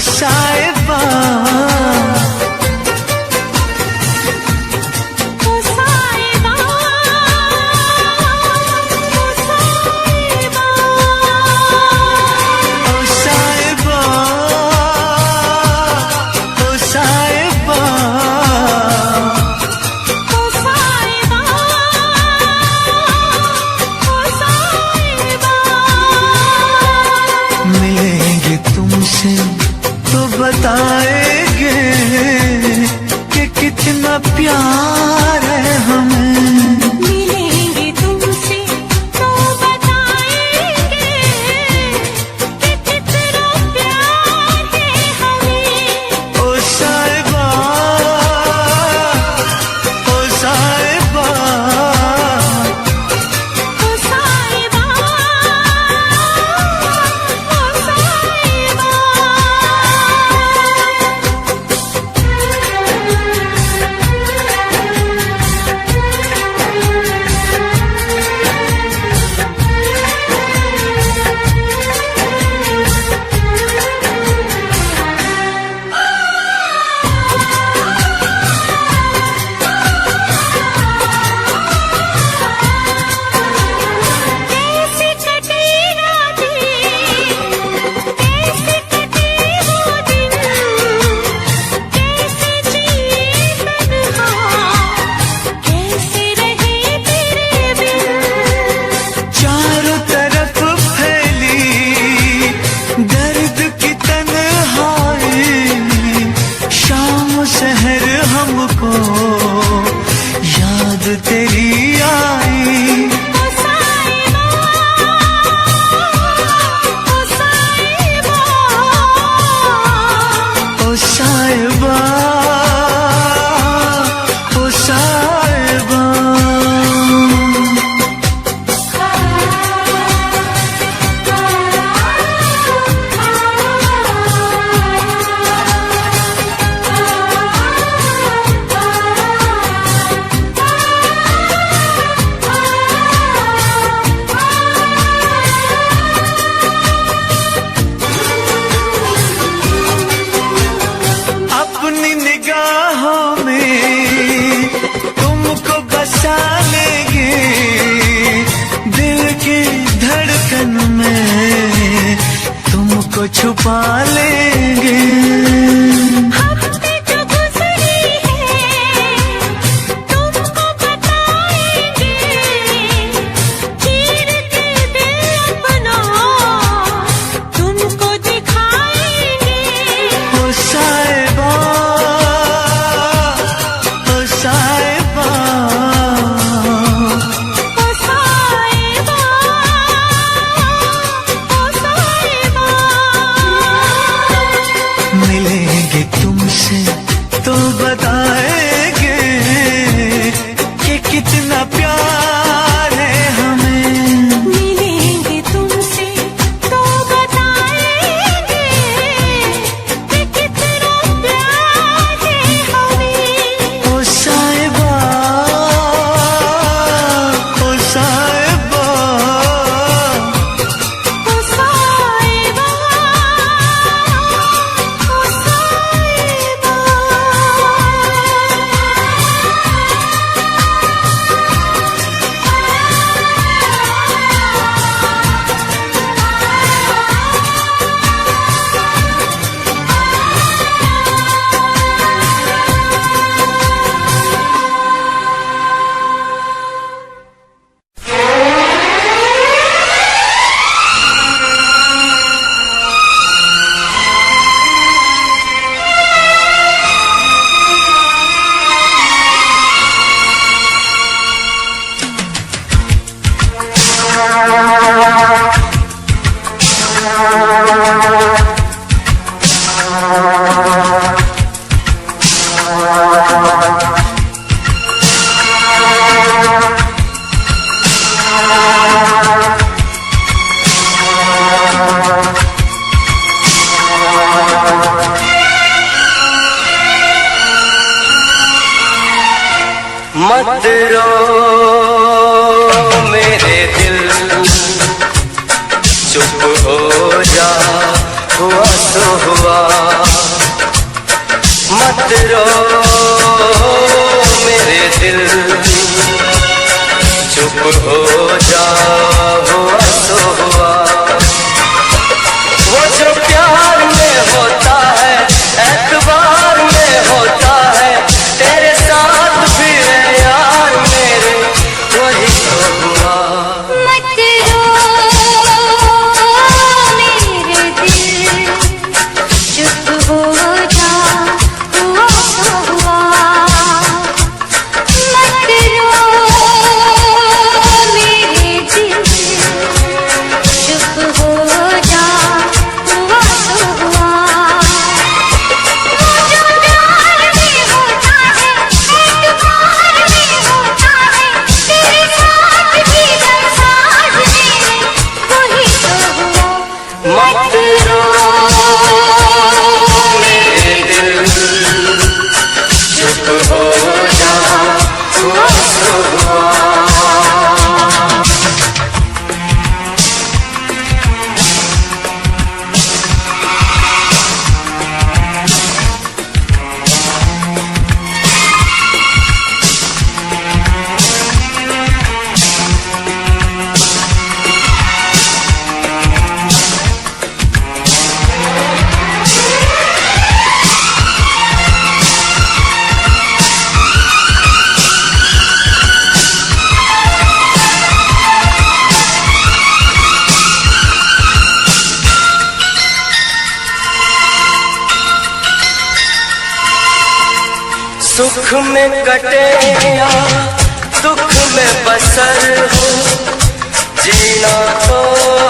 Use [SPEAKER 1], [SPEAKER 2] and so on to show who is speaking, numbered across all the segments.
[SPEAKER 1] साहिबा बताएंगे कि कितना प्यार है हमें।
[SPEAKER 2] मिलेंगे तुमसे तो बताएंगे कि कितना प्यार है हमें।
[SPEAKER 1] ओ साहिबा, ओ साहिबा,
[SPEAKER 2] ओ साहिबा, ओ साहिबा। कैसे कटे रातें, कैसे कटे वो दिन, कैसे जिए तन्हा, कैसे रहे तेरे बिन।
[SPEAKER 1] चारों तरफ फैली दर्द की तन्हाई, शाम शहर हमको याद तेरी आई।
[SPEAKER 2] ओ साहिबा, ओ साहिबा,
[SPEAKER 1] ओ साहिबा, ओ साहिबा। अपनी निगाहों में तुमको बसा लेंगे, दिल की धड़कन में तुमको छुपा लेंगे।
[SPEAKER 2] हफ्ते जो गुज़रे हैं तुमको बताएंगे, चीर के दिल अपना तुमको दिखाएंगे।
[SPEAKER 1] ओ साहिबा, ओ साहिबा,
[SPEAKER 2] ओ साहिबा, ओ साहिबा।
[SPEAKER 1] मिलेंगे तुमसे तो बताएंगे कि कितना प्यार है हमें।
[SPEAKER 2] मिलेंगे तुमसे तो बताएंगे कि कितना प्यार है हमें।
[SPEAKER 1] ओ साहिबा, ओ साहिबा,
[SPEAKER 2] ओ साहिबा, ओ साहिबा।
[SPEAKER 3] मत रो मेरे दिल, चुप हो जा, हुआ तो हुआ। मत रो मेरे दिल, चुप हो जा हुआ सो हुआ। वो जो प्यार में होता है, एतबार में होता है, तेरे साथ भी है यार मेरे, वही तो हुआ।
[SPEAKER 2] मत रो मेरे दिल, चुप हो जा हुआ सो हुआ। मत रो मेरे दिल, चुप हो जा हुआ सो हुआ। वो जो प्यार में होता है, एतबार में होता है, तेरे साथ भी दरसाज मेरे, वही तो हुआ।
[SPEAKER 3] मत रो मेरे दिल, चुप हो जा हुआ सो हुआ। सुख में कटे या दुख में बसर हो, जीना तो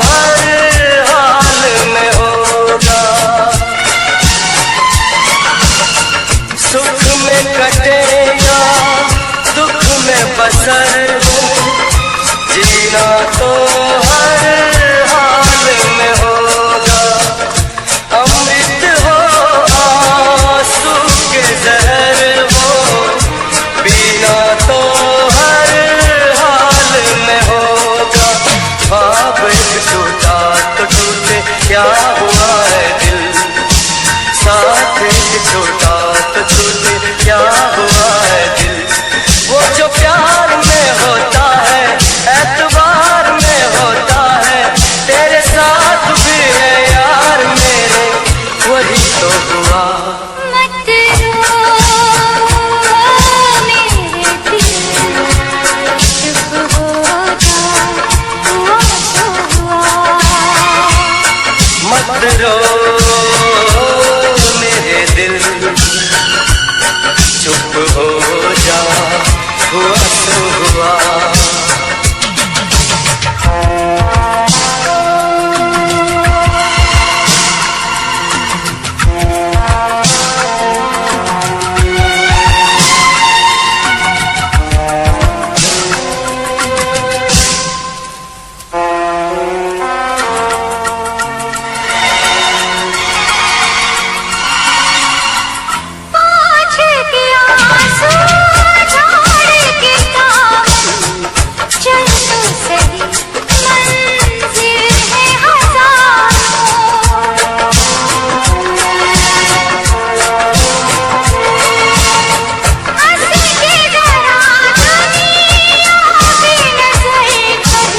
[SPEAKER 3] हर हाल में होगा। सुख में कटे या दुख में बसर हो, जीना तो हर हाल में होगा। अमृत हो आंसू के जहर हो, पीना तो हर हाल में होगा। ख्वाब एक टूटा तो टूटे, क्या हुआ है दिल, साथ एक छोटा तो टूटे, क्या हुआ है दिल। वो जो प्यार में होता है, एतबार में होता है, तेरे साथ भी है यार मेरे, वही तो हुआ।
[SPEAKER 2] मत रो मेरे दिल, चुप हो जा हुआ सो हुआ।
[SPEAKER 3] मत रो मेरे दिल, चुप हो जा हुआ सो हुआ।
[SPEAKER 2] पाँच के आंसू झाड़ के सावन, चल तो सही मंजिल है हजारों। हंस के जरा दुनिया की नजर कर,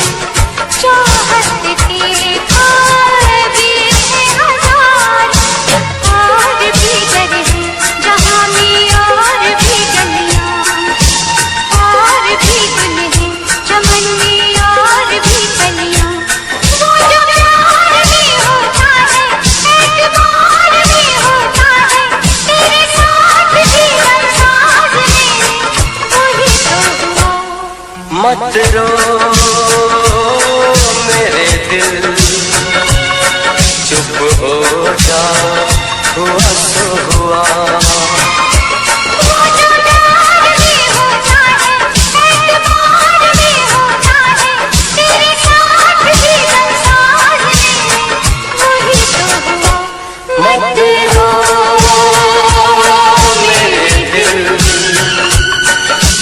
[SPEAKER 2] चाहत के खार भी है हजार। और भी घर है जहाँ में और भी गलियाँ, और भी गुल है चमन में और भी कलियाँ। वो जो प्यार में होता है, एतबार में होता है, तेरे साथ भी दरसाज मेरे, वही तो हुआ।
[SPEAKER 3] मत रो मेरे दिल, चुप हो जा हुआ सो हुआ।
[SPEAKER 2] वो जो प्यार में होता है, एतबार में होता है, तेरे साथ भी दरसाज मेरे, वही तो हुआ।
[SPEAKER 3] मत रो मेरे दिल,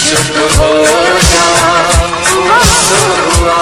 [SPEAKER 3] चुप हो जा हुआ सो हुआ।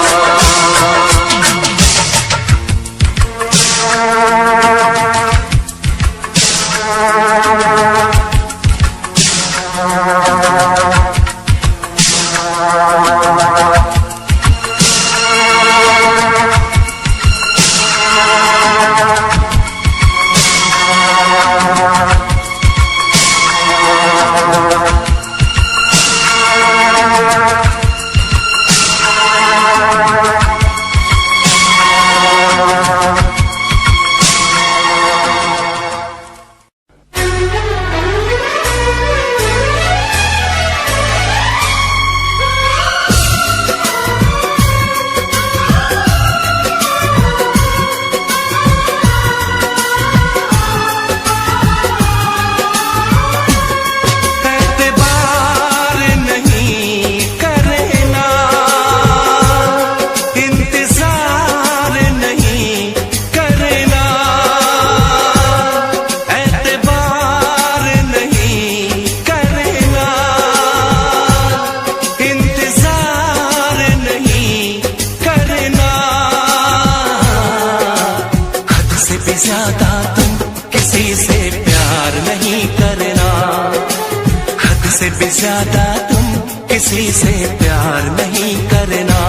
[SPEAKER 1] भी ज्यादा तुम किसी से प्यार नहीं करना,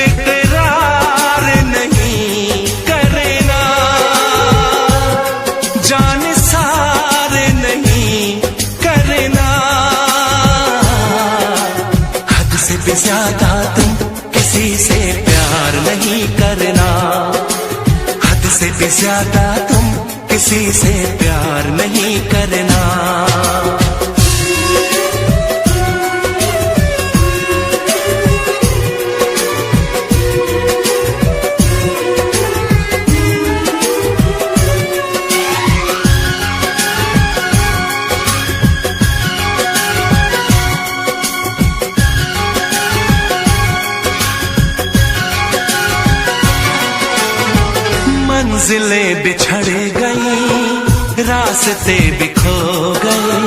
[SPEAKER 1] इकरार नहीं करना, जान सार नहीं करना। हद से भी ज्यादा तुम किसी से प्यार नहीं करना, हद से भी ज्यादा तुम किसी से प्यार नहीं करना। मंजिलें बिछड़ गई, रास्ते बिखो गए,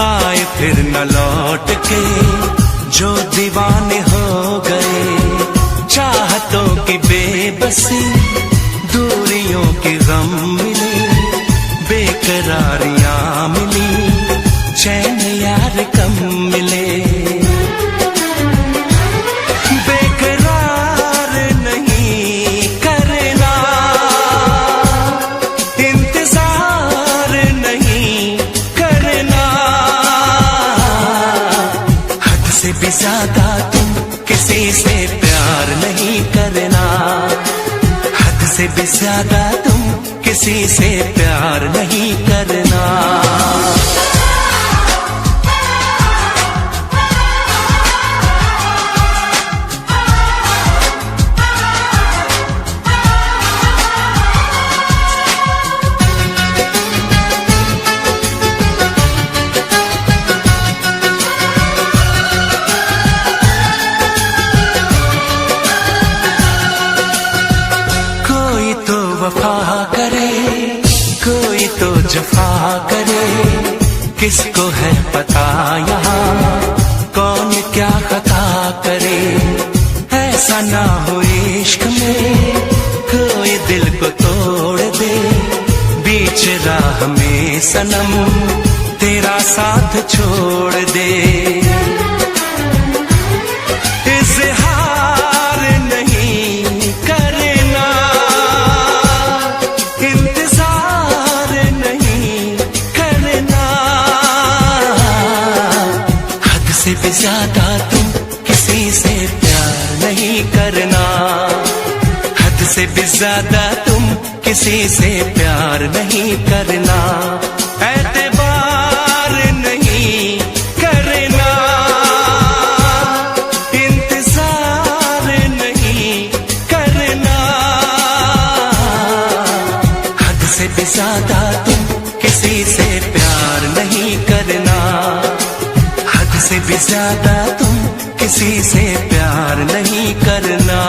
[SPEAKER 1] आए फिर न लौट के जो दीवाने हो गए। चाहतों की बेबसी, दूरियों की गम मिली, बेकरारियां मिली, चैन यार कम मिले। भी ज्यादा तुम किसी से प्यार नहीं करना, हद से भी ज्यादा तुम किसी से प्यार नहीं करना। वफा करे, कोई तो जफा करे, किसको है पता यहाँ कौन क्या खता करे। ऐसा ना हो इश्क में कोई दिल को तोड़ दे, बीच राह में सनम तेरा साथ छोड़ दे। इज़हार नहीं करना, इंतजार नहीं करना, हद से भी ज्यादा तुम किसी से प्यार नहीं करना, हद से भी ज्यादा तुम किसी से प्यार नहीं करना। एतबार नहीं करना, इंतजार नहीं करना, हद से भी ज्यादा तुम किसी से प्यार नहीं करना, हद से भी ज्यादा तुम किसी से प्यार नहीं करना।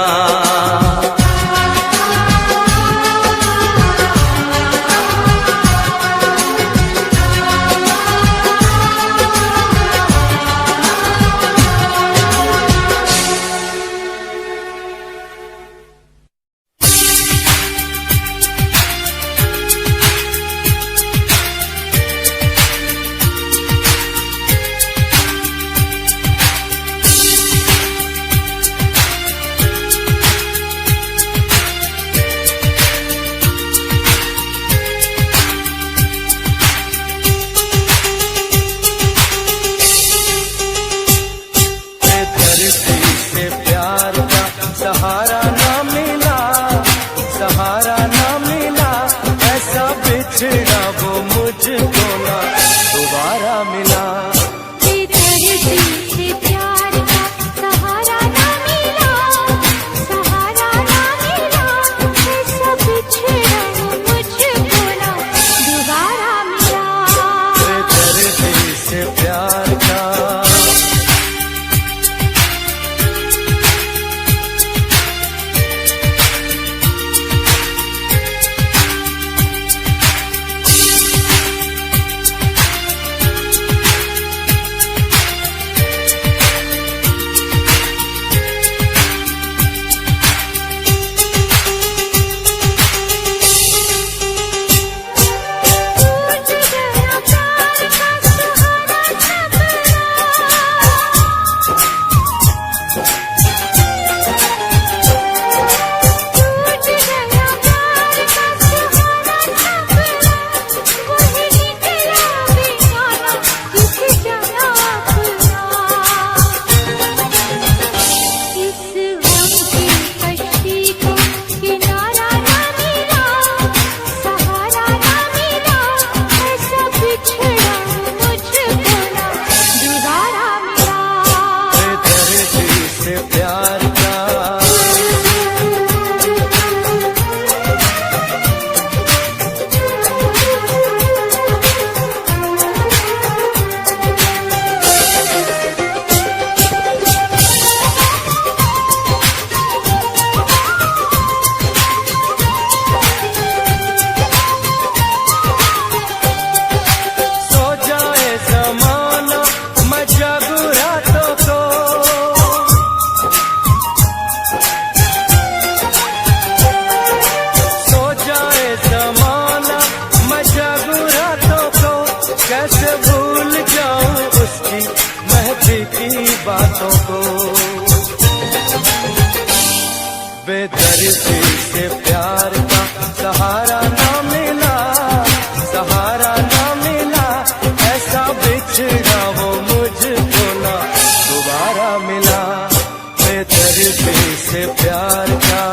[SPEAKER 3] सहारा ना मिला, सहारा ना मिला, ऐसा बिछड़ा वो मुझको ना दोबारा मिला। बेदर्दी से प्यार का सहारा ना मिला, सहारा ना मिला, ऐसा बिछड़ा वो मुझको ना दोबारा मिला, बेदर्दी से प्यार का।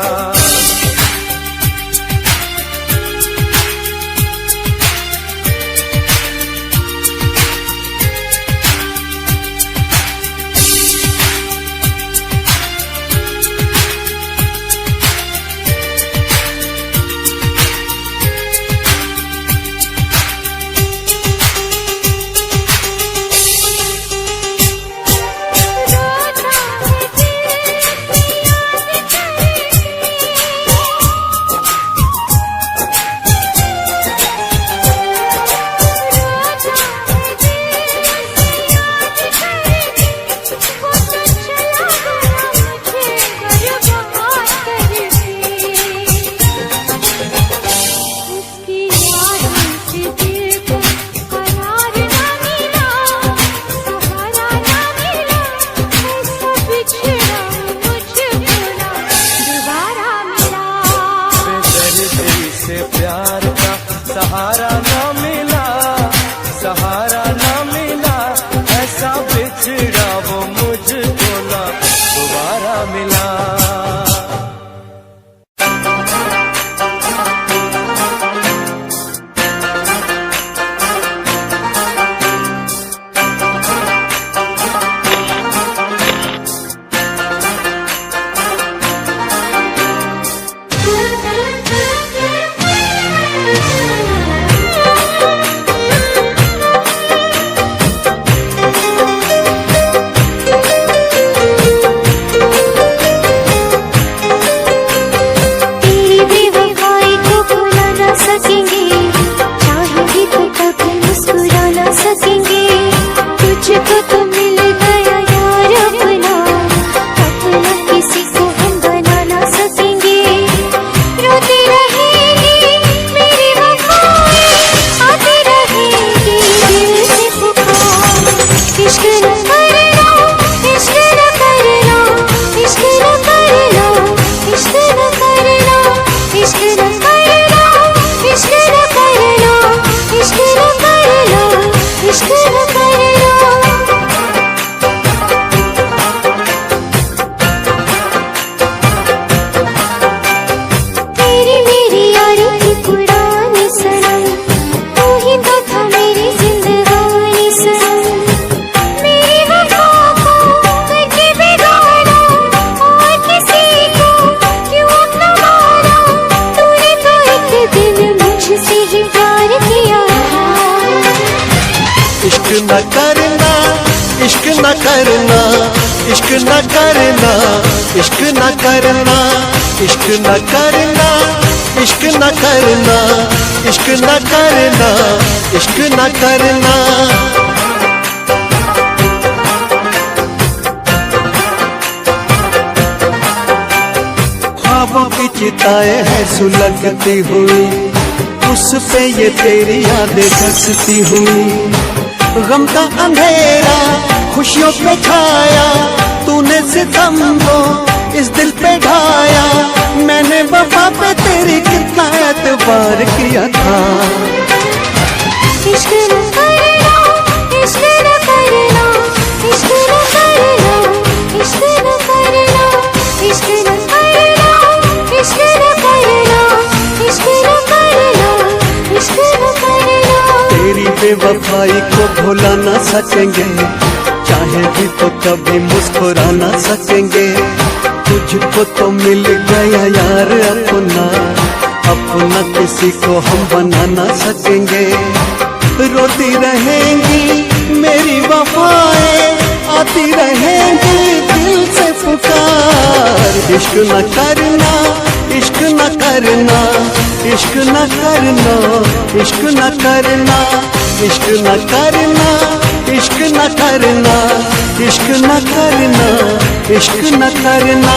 [SPEAKER 3] सहारा ना मिला, सहारा ना मिला, ऐसा बिछड़ा वो मुझको ना दोबारा मिला। न करना, इश्क न करना, इश्क न करना, इश्क न करना, इश्क न करना, इश्क न करना, इश्क न करना, इश्क न करना। ख्वाबों की चिताएं है सुलगती हुई, उस पे ये तेरी यादें धसती हुई। गम का अंधेरा खुशियों पे छाया, तूने सितम को इस दिल पे ढाया। मैंने वफा पे तेरी कितना एतबार किया था।
[SPEAKER 2] इश्क न करना, इश्क न करना, इश्क न करना, इश्क न करना, इश्क न करना, इश्क न करना, इश्क न करना, इश्क न करना।
[SPEAKER 3] तेरी बेवफाई को भुला ना सकेंगे, चाहे भी तो कभी मुस्कुरा ना सकेंगे। तुझको तो मिल गया यार अपना, अपना किसी को हम बना ना सकेंगे। रोती रहेंगी मेरी वफाएं, आती रहेंगी दिल से पुकार। इश्क न करना, इश्क न करना, इश्क न करना, इश्क न करना, इश्क न करना, इश्क न करना, इश्क न करना, इश्क न करना।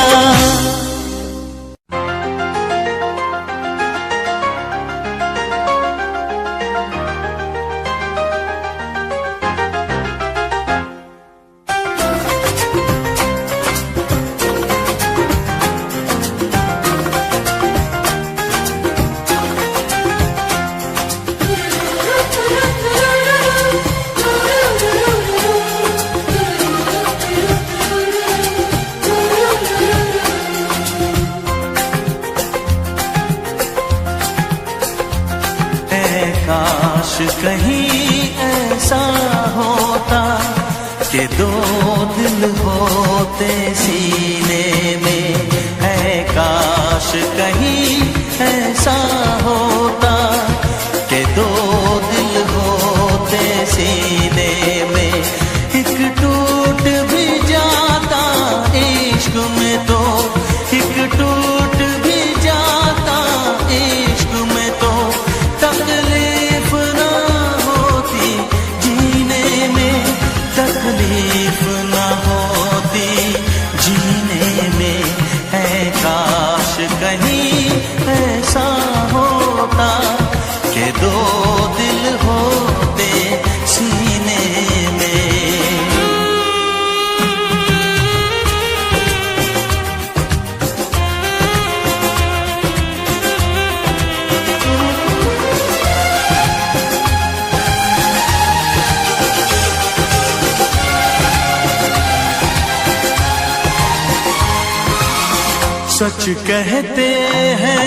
[SPEAKER 1] कहीं ऐसा होता कि दो दिल होते सीने में, है काश कहीं ऐसा होता कि दो दिल होते सीने में। एक टूट भी जाता इश्क में तो, एक टूट भी जाता इश्क में तो, तकलीफ ना होती जीने में, तकलीफ ना होती जीने में। है काश कहीं ऐसा होता कि दो दिल होते सीने में। सच कहते हैं,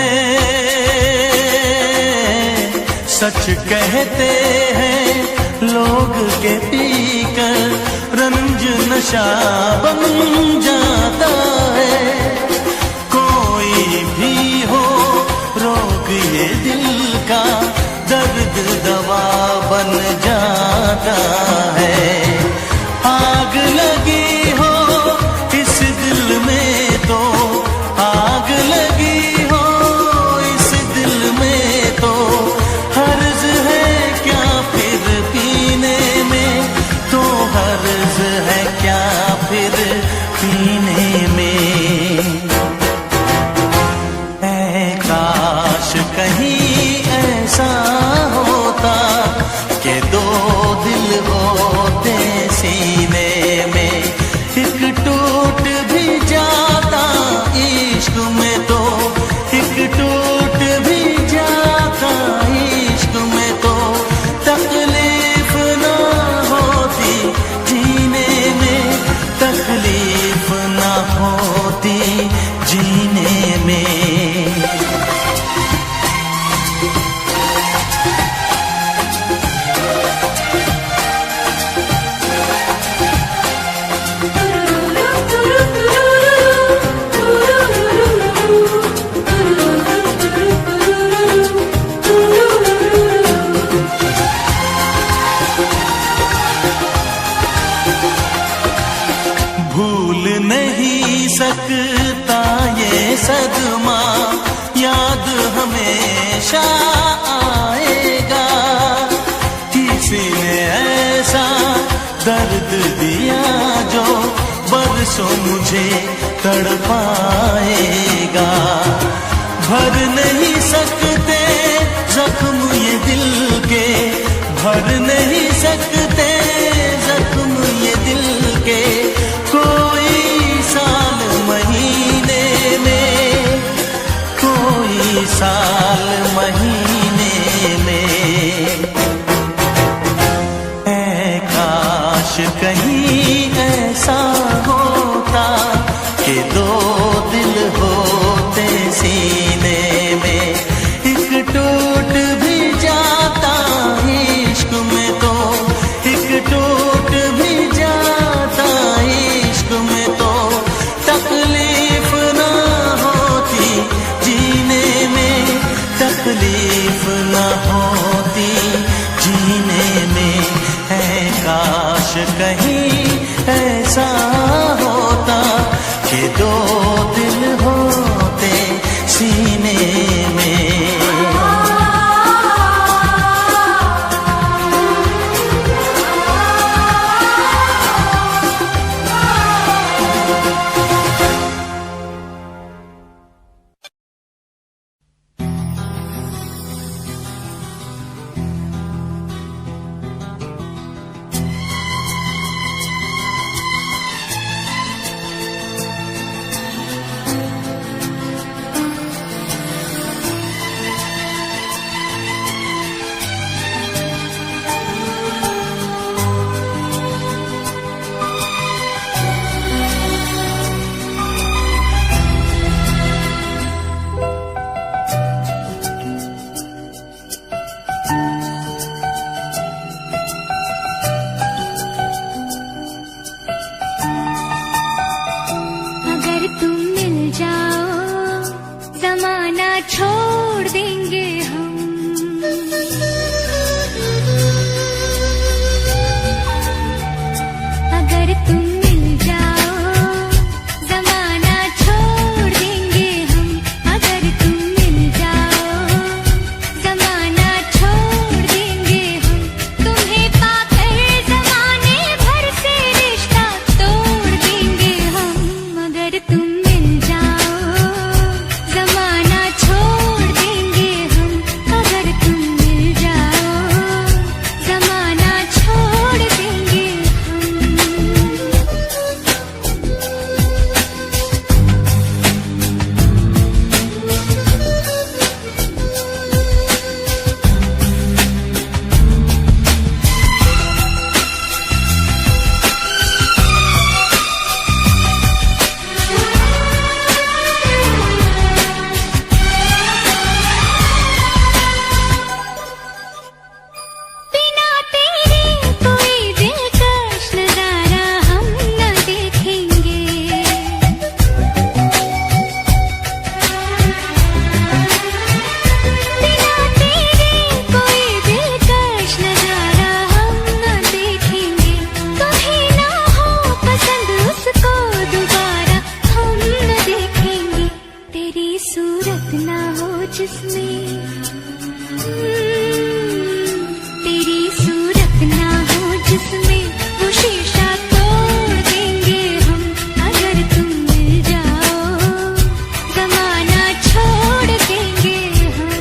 [SPEAKER 1] सच कहते हैं लोग के पीकर रंज नशा बन जाता है। कोई भी हो रोग ये दिल का, दर्द दवा बन जाता है। आग लगी हो इस दिल में तो, आग लगी हो इस दिल में तो, हर्ज है क्या फिर पीने में, तो हर्ज है क्या फिर पीने में। ऐ काश कहीं ऐसा होता कि दो दिल होते सीने में। एक टूट भी जाता इश्क में तो, एक टूट भी जाता इश्क में तो, तकलीफ ना होती जीने में, तकलीफ ना होती जीने में। भूल नहीं सकता ये सदमा, याद हमेशा आएगा। किसी ने ऐसा दर्द दिया जो बरसों मुझे तड़पाएगा। भर नहीं सकते जख्म ये दिल के, भर नहीं सकते जख्म ये दिल के। कोई साल महीने में, कोई साल महीने में। ऐ काश कहीं ऐसा होता कि दो दिल होते सीने में। एक टूट भी जाता इश्क में तो, एक टूट भी जाता इश्क में तो, तकलीफ ना होती जीने में, तकलीफ ना होती जीने में। है काश कहीं ऐसा होता कि दो दिल होते सीने में।
[SPEAKER 2] इसमें वो शीशा तोड़ देंगे हम, अगर तुम मिल जाओ जमाना छोड़ देंगे हम।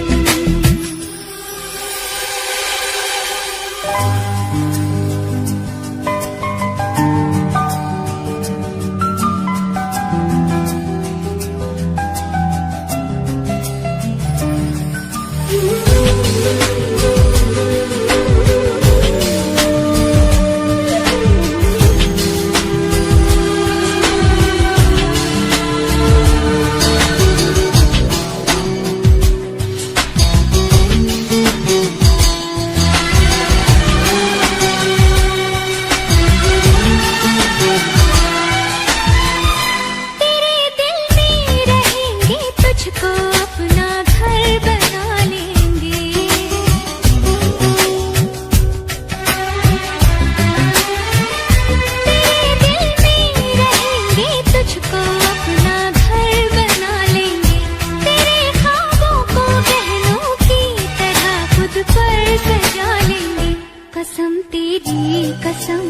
[SPEAKER 2] कसम तेरी कसम,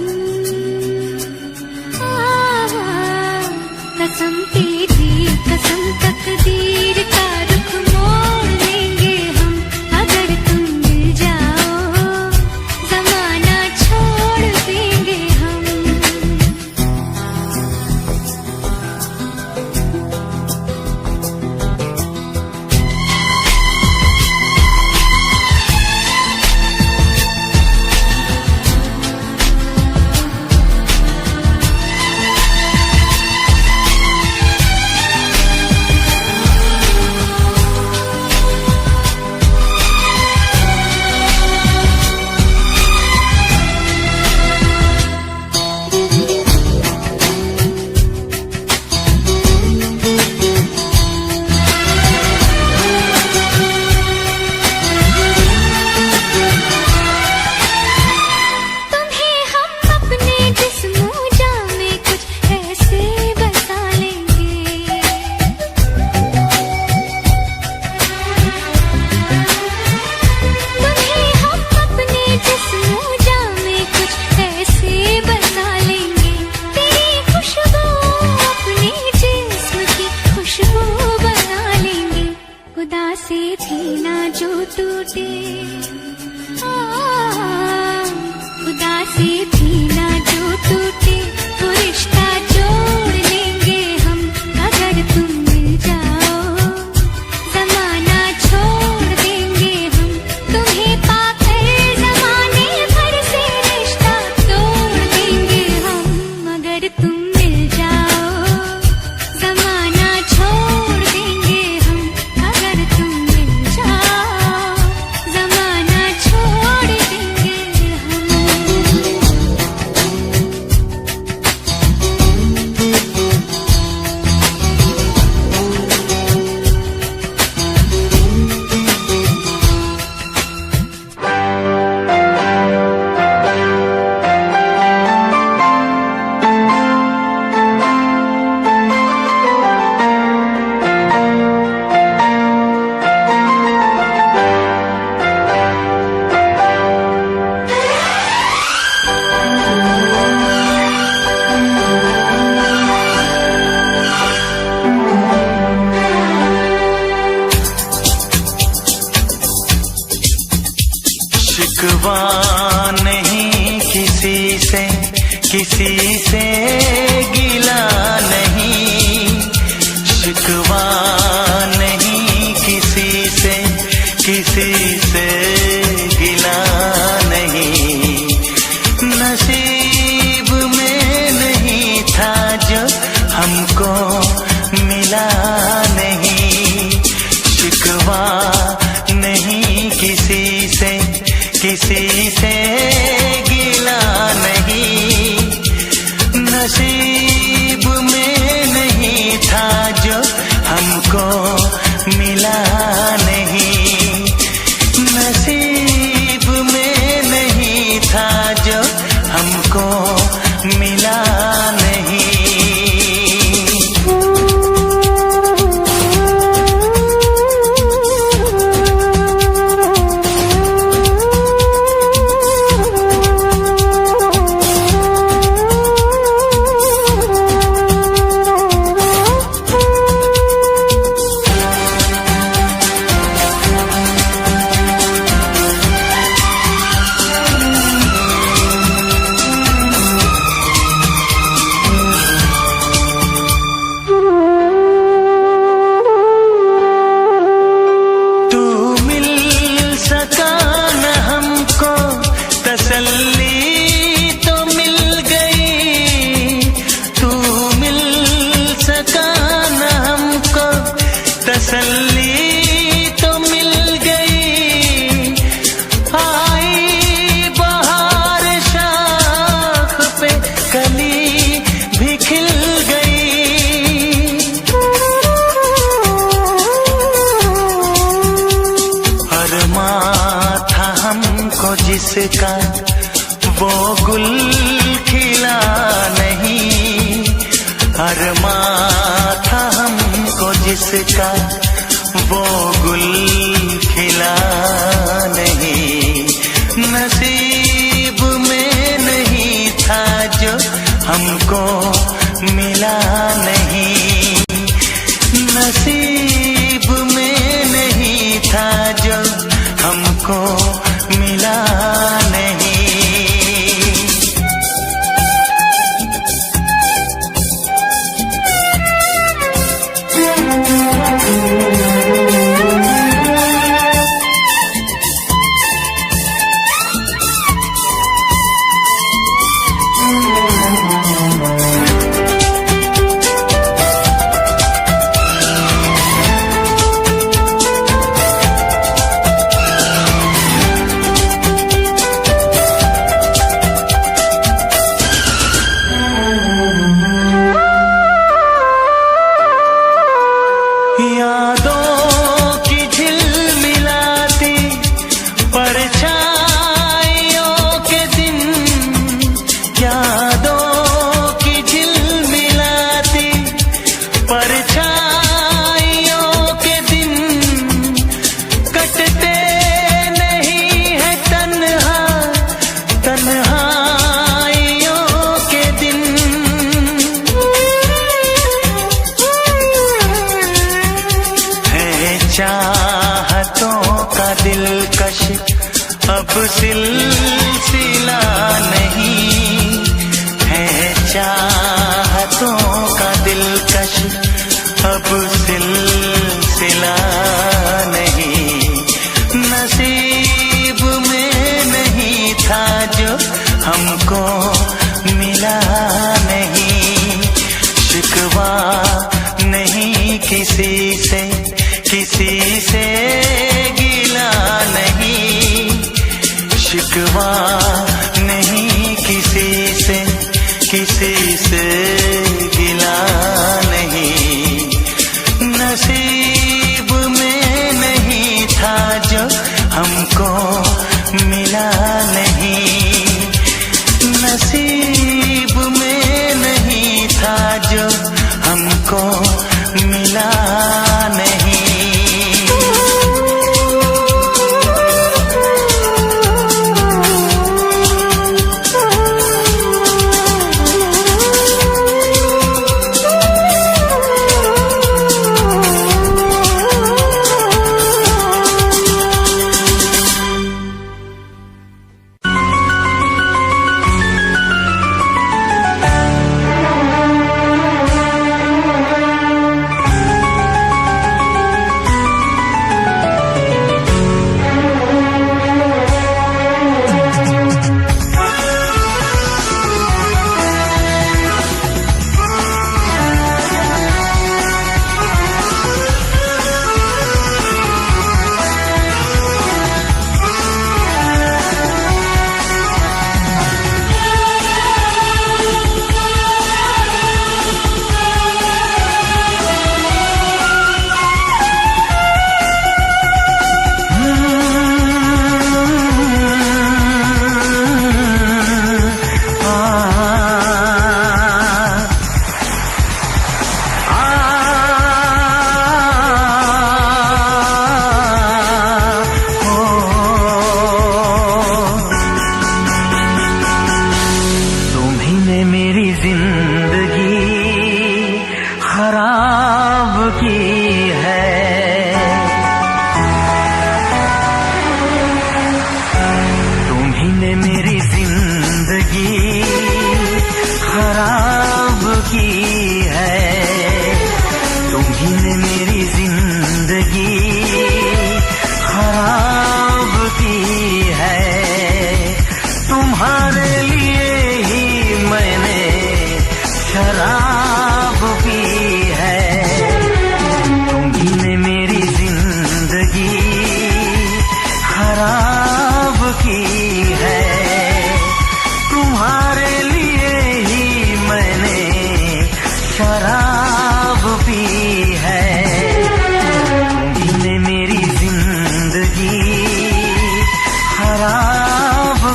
[SPEAKER 2] कसम तेरी कसम, तकदीर का रुख मोड़ लेंगे हम, अगर तुम मिल जाओ जमाना छोड़ देंगे हम। से भी ना जो टूटे, खुदा से भी ना जो टूटे, वो रिश्ता जोड़ लेंगे हम, अगर तुम मिल जाओ जमाना छोड़ देंगे हम। तुम्हें पाकर जमाने भर से रिश्ता तोड़ देंगे हम, अगर तुम मिल जाओ जमाना छोड़ देंगे हम, अगर तुम मिल जाओ जमाना छोड़ देंगे हम।
[SPEAKER 1] शिकवा नहीं किसी से गिला नहीं, शिकवा नहीं किसी से गिला नहीं, नसीब में नहीं था जो हमको मिला नहीं। शिकवा नहीं किसी से गिला नहीं, नसीब में नहीं था जो हमको वो गुल खिला नहीं, अरमां था हमको जिसका वो गुल खिला नहीं। नसीब में नहीं था जो हमको मिला नहीं, नसीब में नहीं था जो हमको मिला नहीं। चाहतों का दिलकश अब सिलसिला नहीं है, चाहतों का दिलकश अब सिलसिला नहीं। नसीब में नहीं था जो हमको मिला नहीं, शिकवा नहीं किसी से, किसी से गिला नहीं, शिकवा नहीं किसी से, किसी से गिला नहीं। नसीब में नहीं था जो हमको मिला नहीं, नसीब में नहीं था जो हमको मिला नहीं।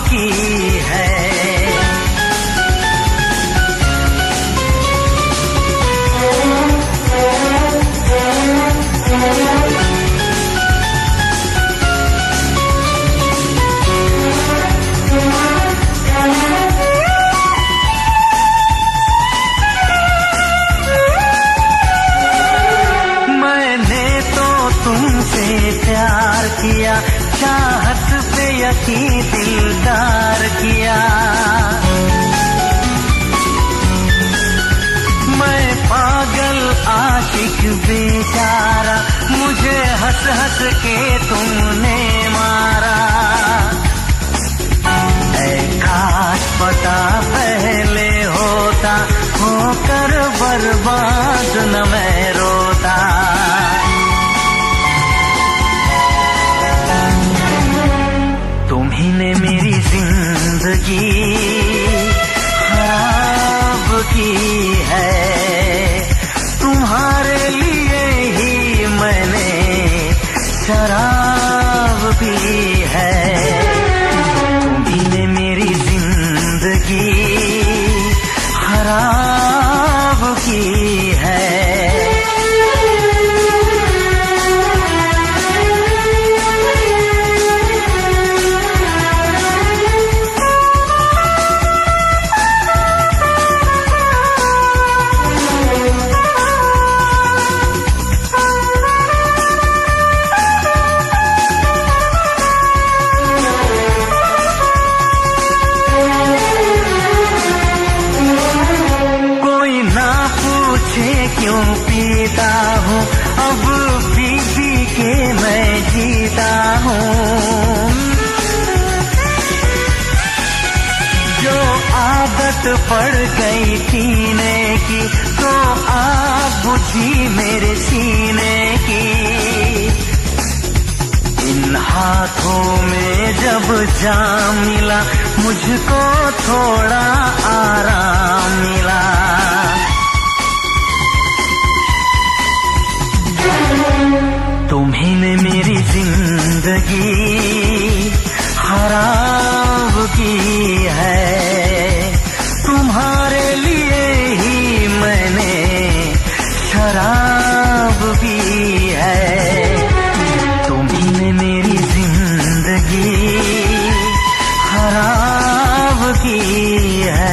[SPEAKER 4] की
[SPEAKER 1] हंस के तुमने मारा। ऐ काश पता पहले होता, होकर बर्बाद न मैं रोता। तुम्ही ने मेरी जिंदगी खराब की है, तुम्हारे लिए ही मैंने शराब पी है। तुम्ही ने मेरी जिंदगी खराब की है। क्यों पीता हूँ अब पी पी के मैं जीता हूँ। जो आदत पड़ गई पीने की, तो आग बुझी मेरे सीने की। इन हाथों में जब जाम मिला, मुझको थोड़ा आराम मिला। तुम्ही ने मेरी जिंदगी खराब की है, तुम्हारे लिए ही मैंने शराब पी है। तुम्ही ने मेरी जिंदगी खराब की है।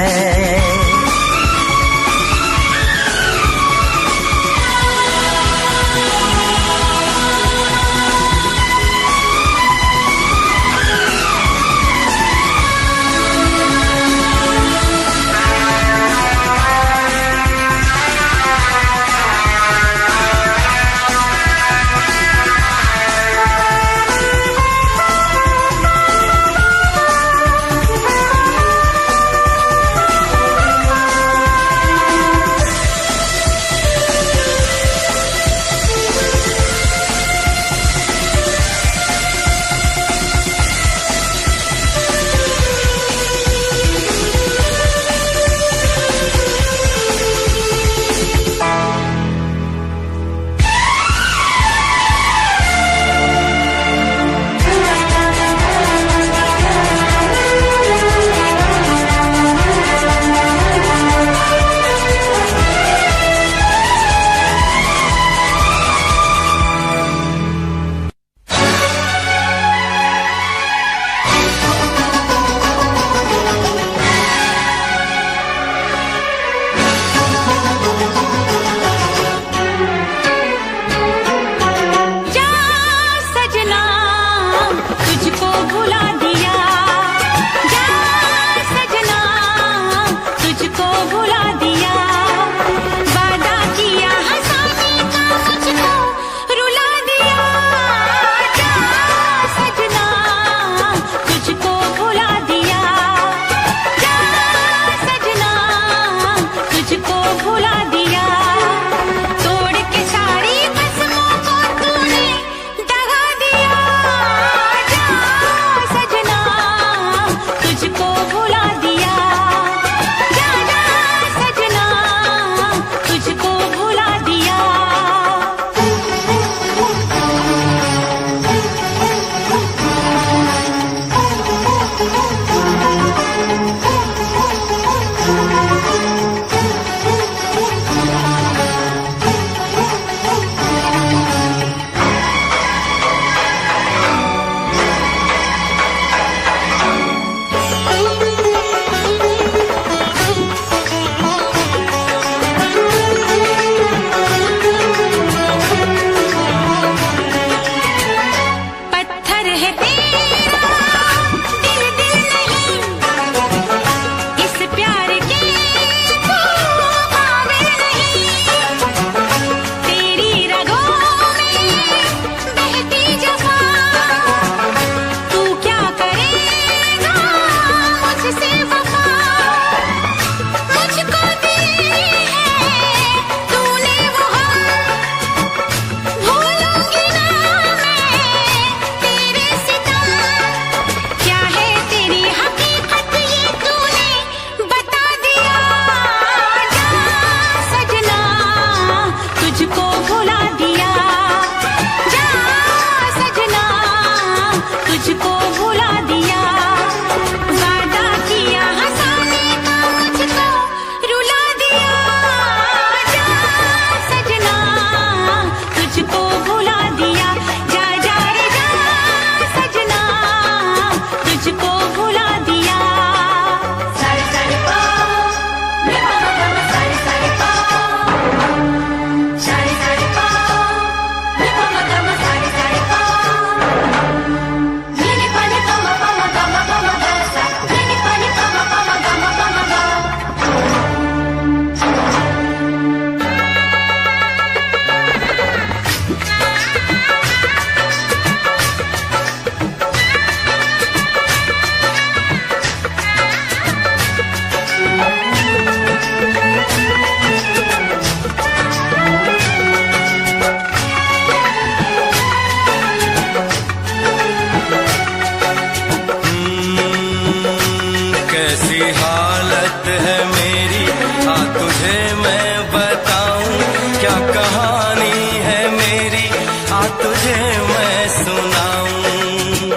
[SPEAKER 1] कैसी हालत है मेरी, आ तुझे मैं बताऊं, क्या कहानी है मेरी, आ तुझे मैं सुनाऊं।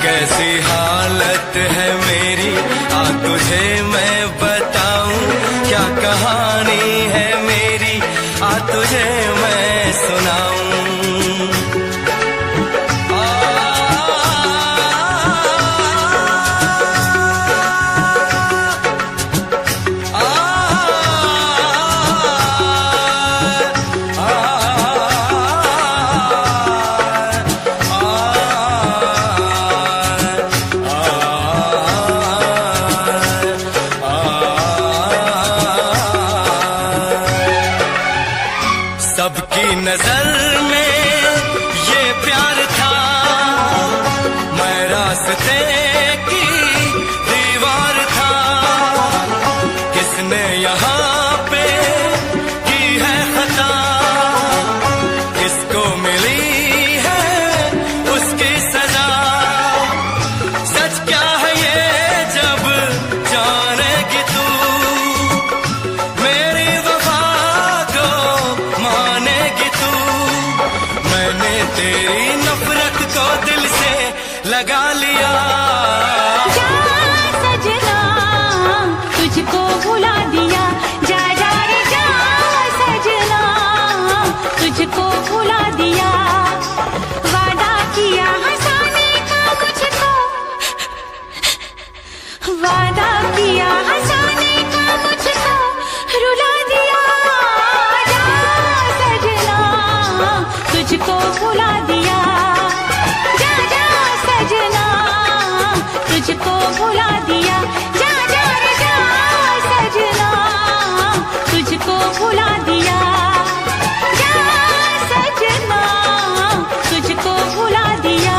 [SPEAKER 1] कैसी हालत है मेरी, आ तुझे मैं बताऊं, क्या कहानी है मेरी, आ तुझे मैं सुनाऊं। सबकी नजर में ये प्यार था, मैं रास्ते की दीवार था। किसने यहाँ पे की है खता, किसको मिली है उसकी सजा। सच क्या है ये जब जानेगी तू, मेरी वफा को मानेगी तू। मैंने तेरी नफरत को दिल से लगा लिया।
[SPEAKER 2] जा सजना तुझको भुला दिया, जा जा रे जा सजना तुझको भुला दिया। वादा किया हंसाने का मुझको, वादा किया हंसाने का मुझको रुला दिया। जा सजना तुझको भुला दिया, जा जा सजना तुझको भुला दिया। जा जा रे जा सजना तुझको भुला दिया, जा सजना तुझको भुला दिया।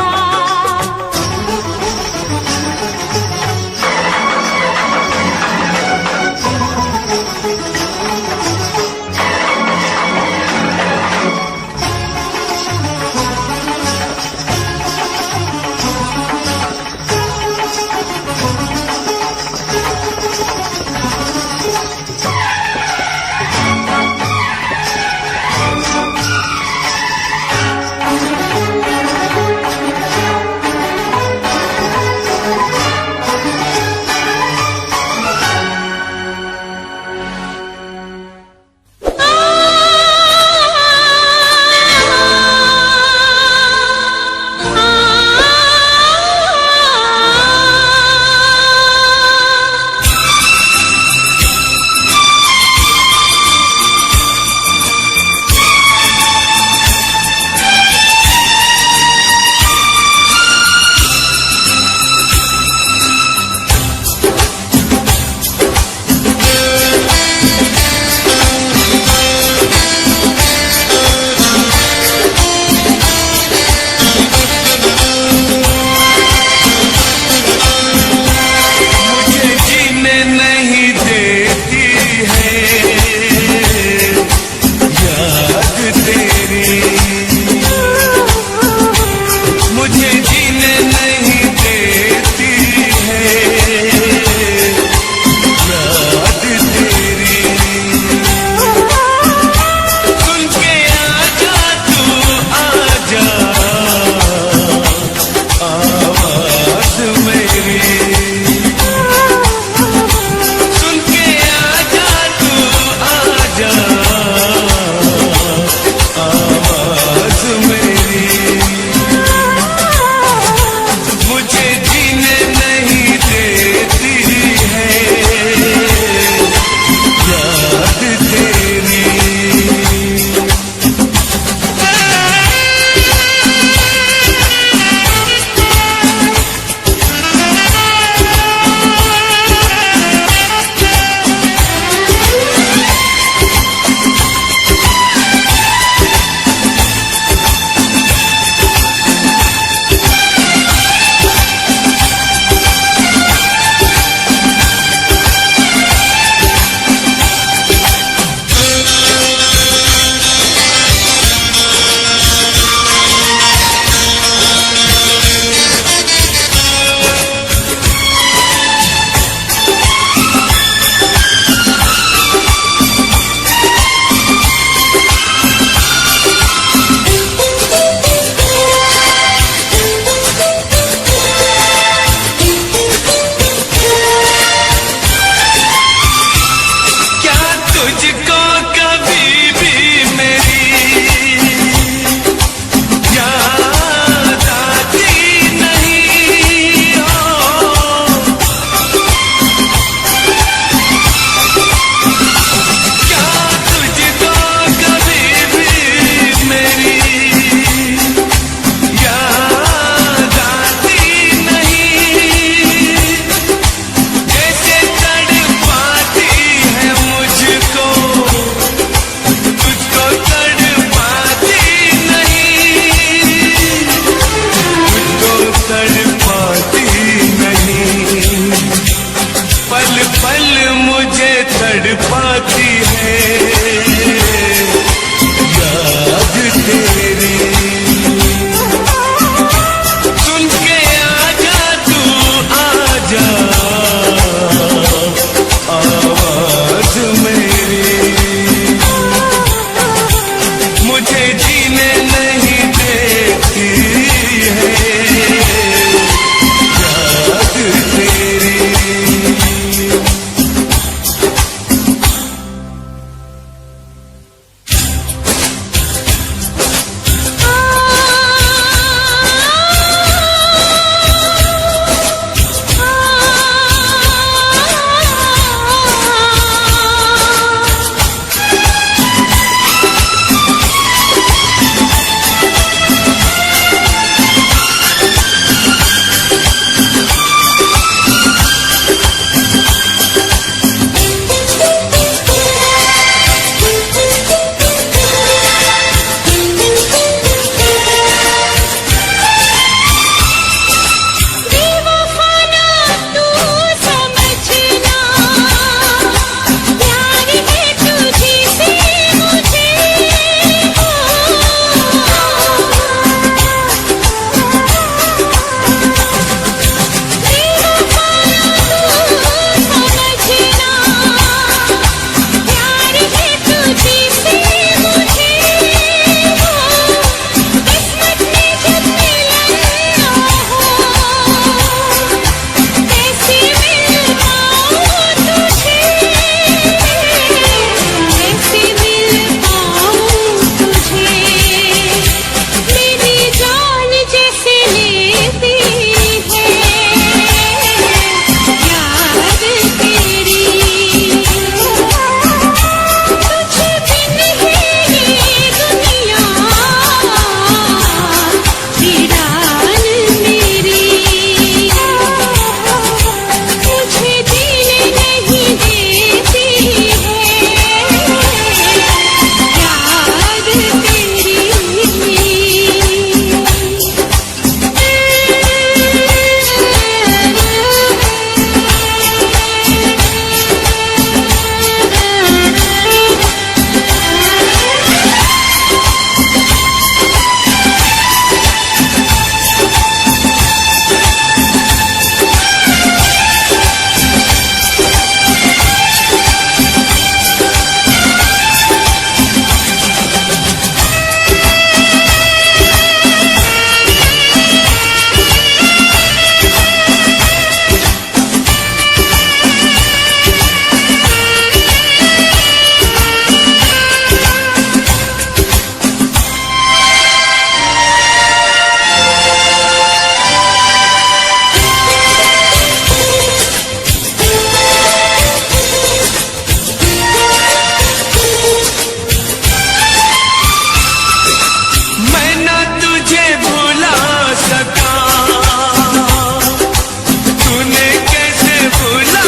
[SPEAKER 1] तूने कैसे भुला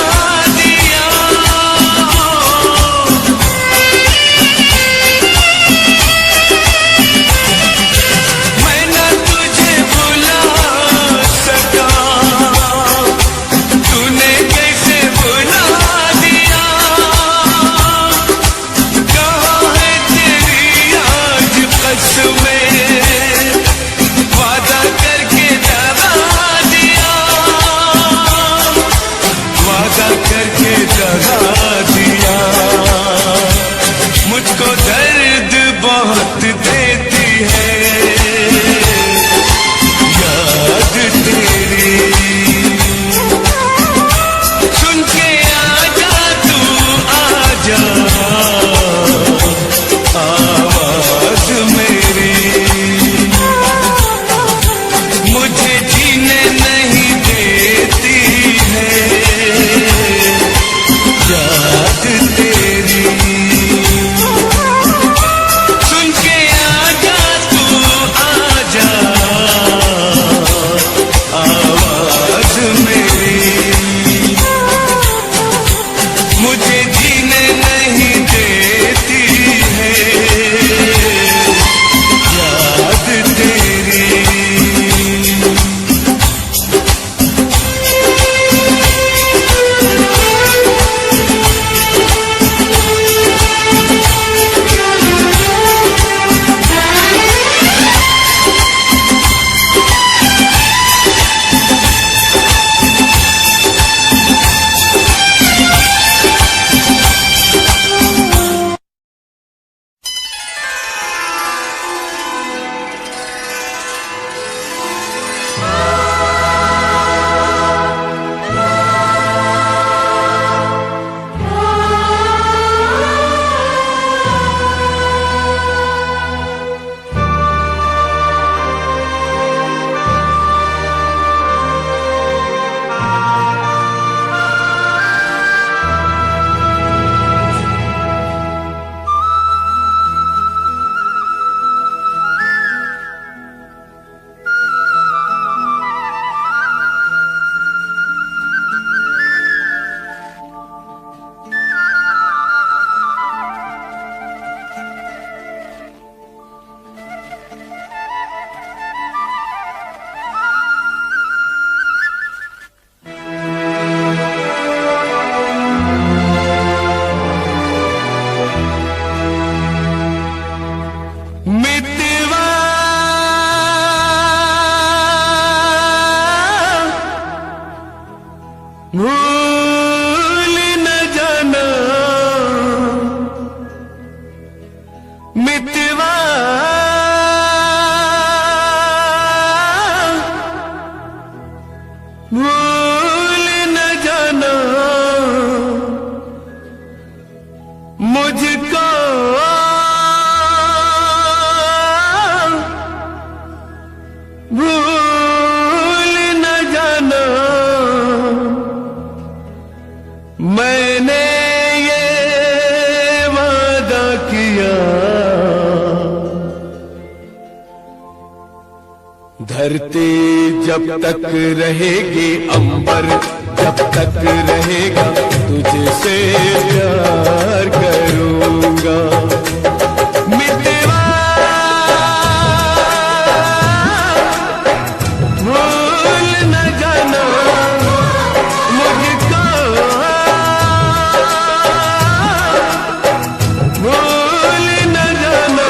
[SPEAKER 1] दिया। मैं न तुझे भुला सका, तूने कैसे भुला दिया। कहाँ है तेरी आज कसमें, वादा करके दगा दिया, वादा करके दगा दिया। मुझको दर्द बहुत देती है याद तेरी। सुन के आजा तू आजा आवाज मेरी, मुझे जीने नहीं देती है याद तेरी। सुन के आजा तू आजा आवाज मेरी, मुझे जीने नहीं देती है याद तेरी। मितवा भूल न जाना, मितवा भूल न जाना, मुझको भूल न जाना। मैंने ये वादा किया, धरती जब तक रहेगी, अंबर जब तक रहेगा, तुझसे प्यार करूंगा। मितवा भूल न जाना, मुझको भूल न जाना।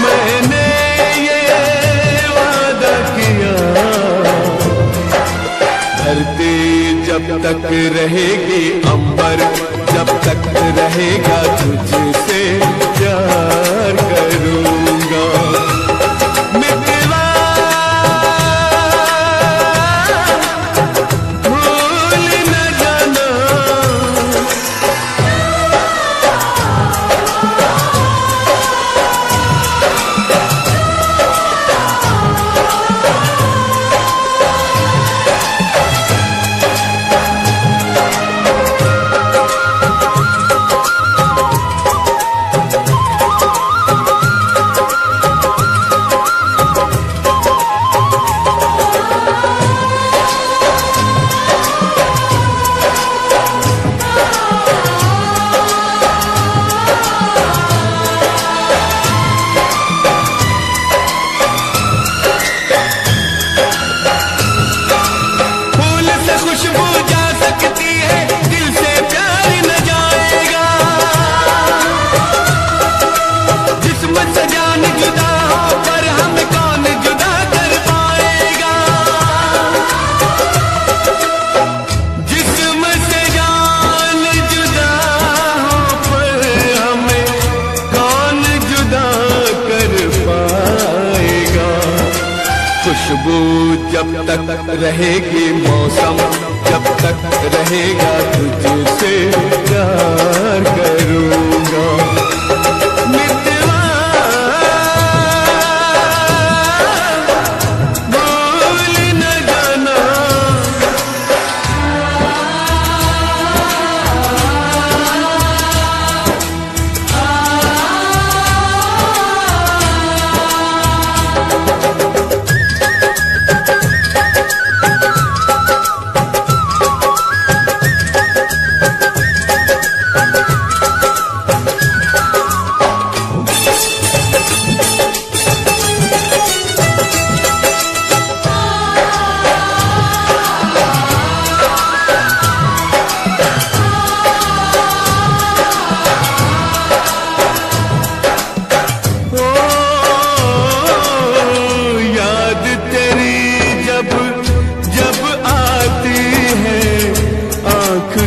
[SPEAKER 1] मैंने ये वादा किया, धरती जब तक रहेगी, अंबर जब तक रहेगा, तुझसे प्यार करूंगा। मितवा भूल न जाना।
[SPEAKER 3] तक रहेगी मौसम, जब तक रहेगा तुझसे प्यार करूंगा। मितवा भूल न जाना,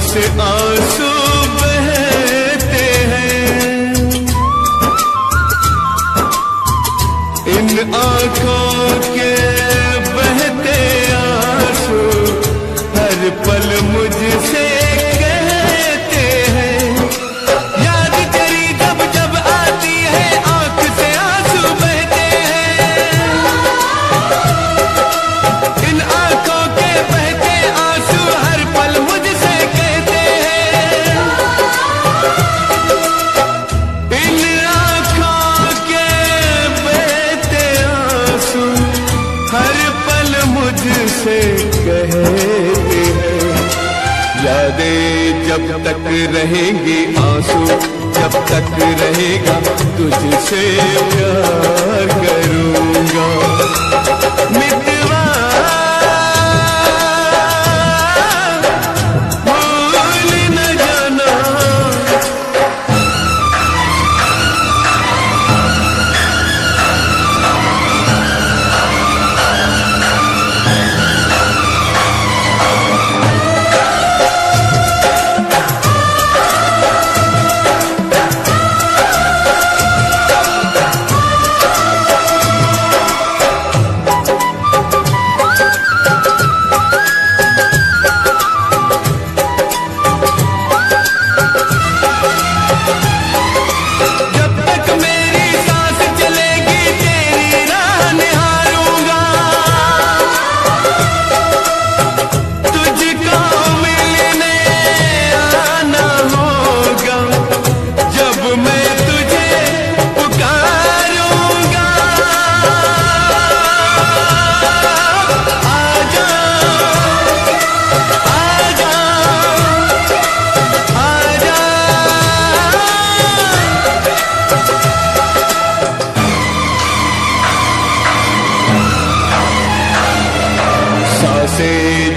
[SPEAKER 3] से आंसू बहते हैं, इन आंखों के बहते आंसू हर पल मुझसे कहते हैं। याद तेरी जब जब आती है आंख से आंसू बहते हैं, इन आंखों के बहते आंसू हर पल मुझसे से कहते हैं। यादें जब तक रहेंगी आंसू, जब तक रहेगा तुझसे प्यार करूंगा। मितवा भूल न जाना,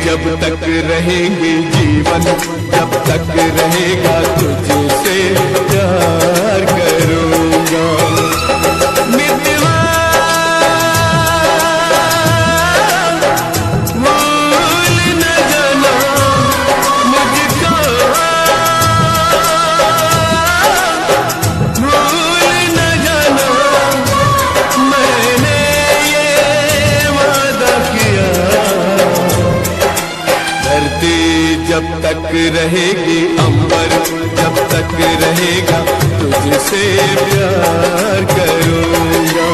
[SPEAKER 3] जब तक रहेंगे जीवन, जब तक रहेगा तुझसे प्यार करूंगा। मितवा भूल न जाना मुझको, भूल न जाना मैंने ये वादा किया। धरती जब तक रहेगी अंबर, जब तक रहेगा तुझसे प्यार करूंगा।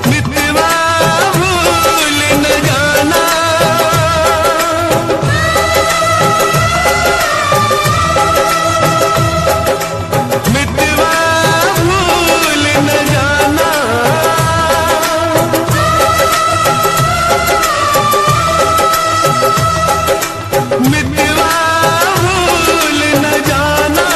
[SPEAKER 3] मितवा भूल न जाना, मितवा भूल न जाना, मितवा भूल न जाना।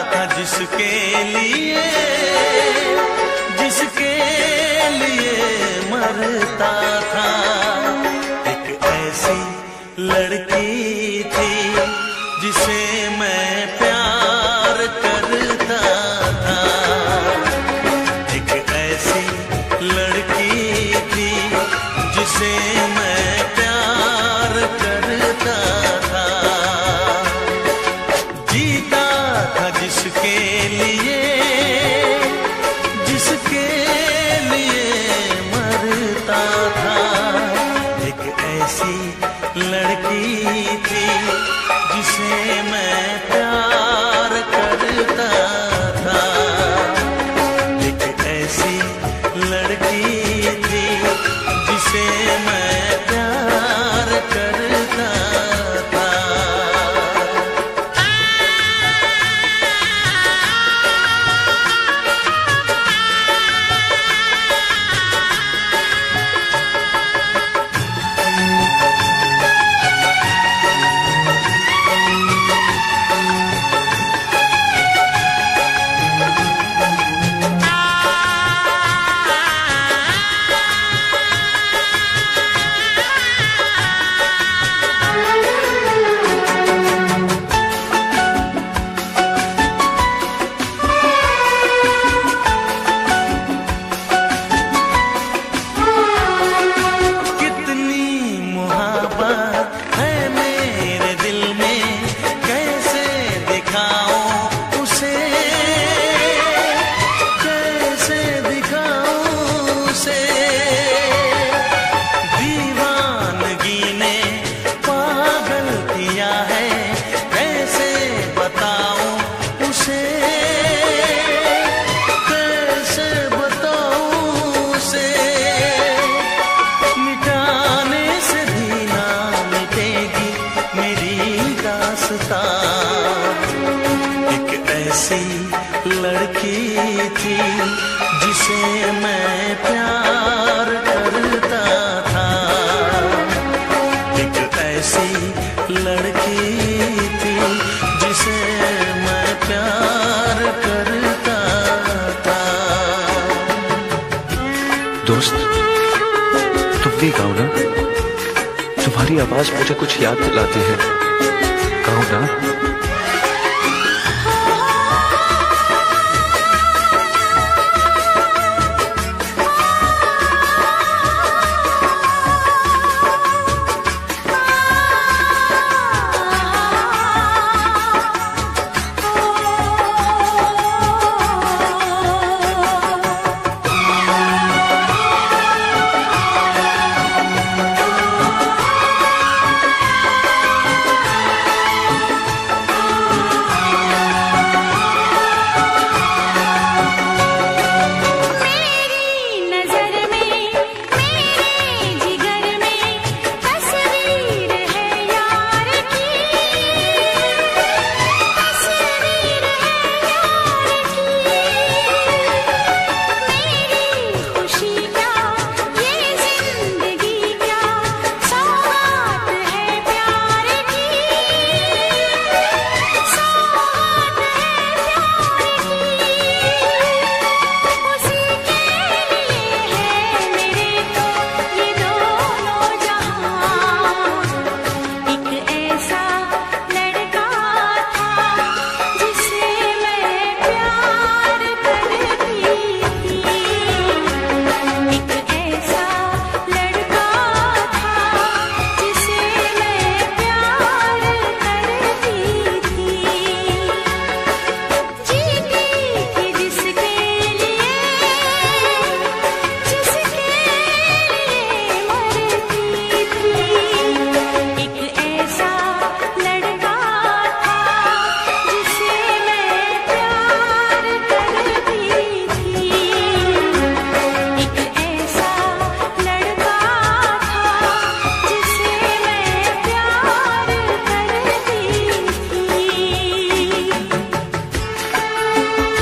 [SPEAKER 1] था जिसके लिए मरता था। एक ऐसी लड़की थी जिसे मैं प्यार करता था। एक ऐसी लड़की थी जिसे मैं प्यार करता था। जीता था जिसके लिए मरता था। एक ऐसी लड़की थी जिसे मैं प्यार करता था। एक ऐसी लड़की थी जिसे मैं प्यार करता था। एक ऐसी लड़की थी जिसे मैं प्यार करता था। एक ऐसी लड़की थी जिसे मैं प्यार करता था।
[SPEAKER 4] दोस्त, तुम भी गाओ ना, तुम्हारी आवाज मुझे कुछ याद दिलाती है। गाओ ना।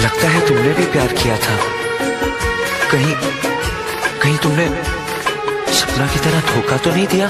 [SPEAKER 4] लगता है तुमने भी प्यार किया था। कहीं तुमने सपना की तरह धोखा तो नहीं दिया?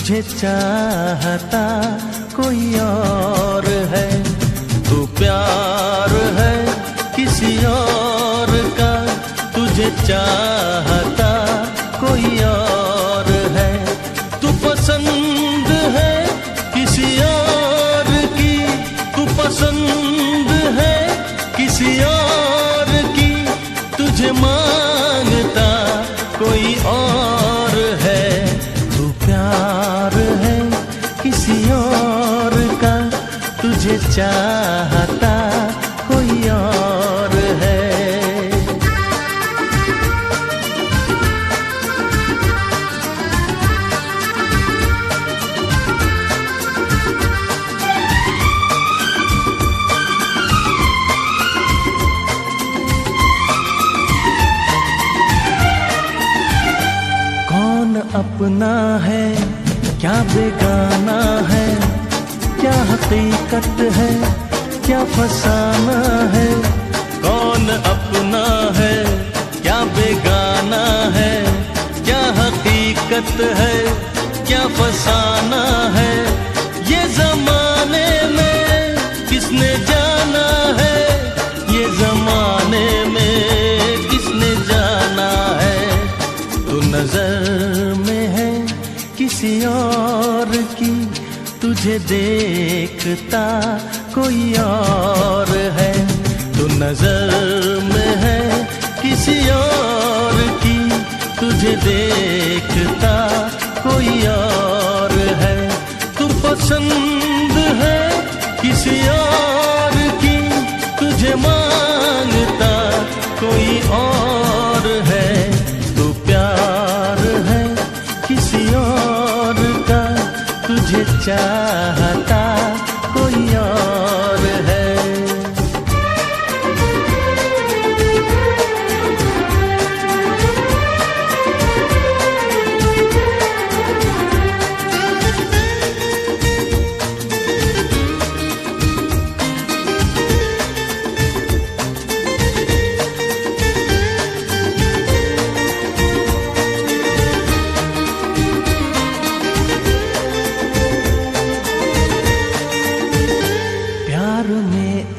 [SPEAKER 1] तुझे चाहता कोई और है। तू प्यार है किसी और का, तुझे चाहता कोई और है। तू पसंद है किसी और की, तू पसंद है किसी और की, तुझे मांगता कोई और है। तू प्यार है किसी और का, तुझे चाहता कोई और है। कौन अपना है क्या बेगाना है, क्या हकीकत है क्या फसाना है। कौन अपना है क्या बेगाना है, क्या हकीकत है क्या फसाना है। ये जमाने में किसने जाना है, ये जमाने में किसने जाना है। तू नजर में है किसी और की, तुझे देखता कोई और है। तू नजर में है किसी और की, तुझे देखता कोई और है। तू पसंद है किसी और की, तुझे मांगता कोई और है। तू प्यार है किसी और का, तुझे चाहता कोई और है।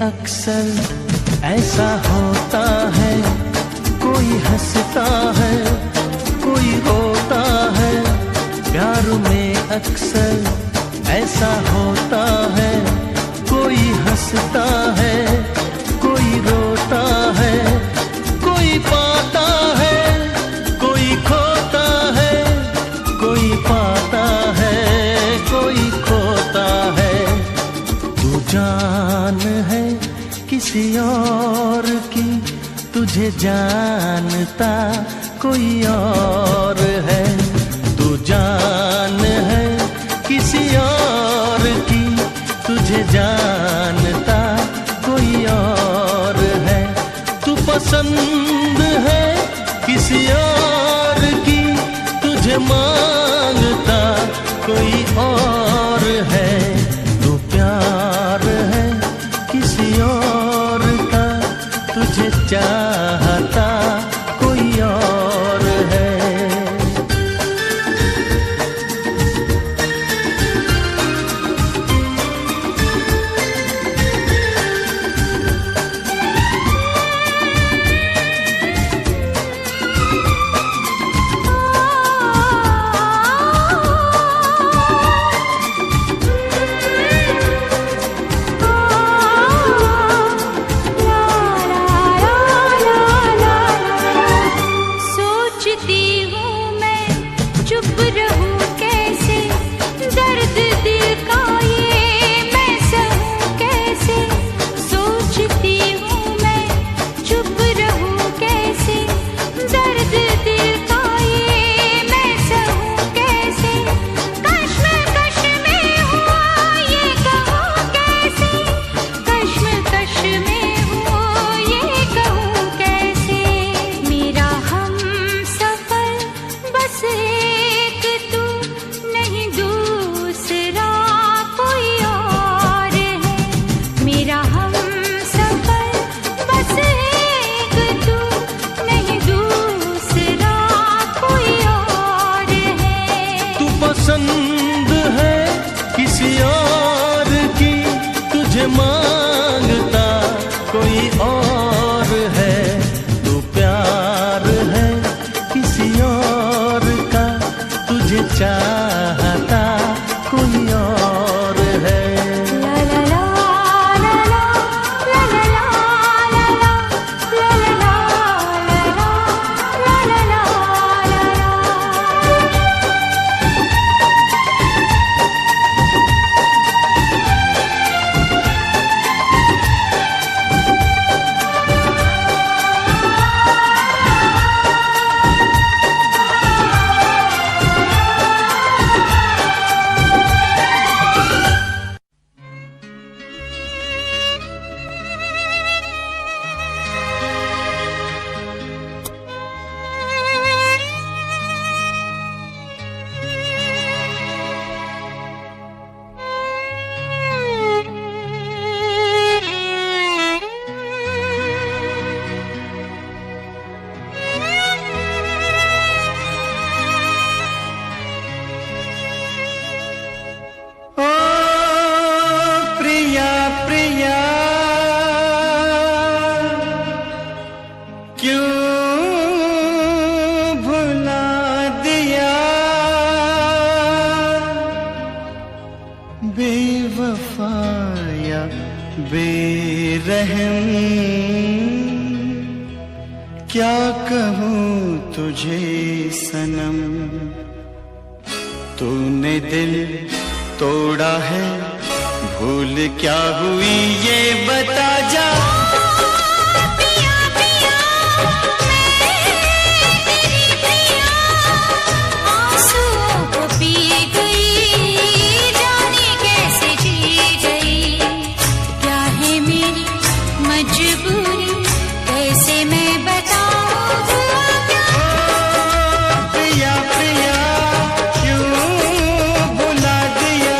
[SPEAKER 1] अक्सर ऐसा होता है, कोई हंसता है कोई रोता है। प्यार में अक्सर ऐसा होता है, कोई हंसता है कोई रोता है। कोई पाता है कोई खोता है, कोई पाता है कोई खोता है। तू जान है किसी और की, तुझे जानता कोई और है। तू जान है किसी और की, तुझे जानता कोई और है। तू पसंद है किसी और की, तुझे मांगता कोई और है। तू प्यार है किसी और का, तुझे चाहता कोई और है।
[SPEAKER 2] la la la
[SPEAKER 5] क्या कहूँ तुझे सनम, तूने दिल तोड़ा है, भूल क्या हुई ये बता जा।
[SPEAKER 2] पिया पिया मैं तेरी पिया, आंसुओं को पी गई, जाने कैसे जी गई। क्या है मेरी मजबूरी, कैसे मैं बताऊं हुआ क्या।
[SPEAKER 5] प्रिया प्रिया क्यों बुला दिया।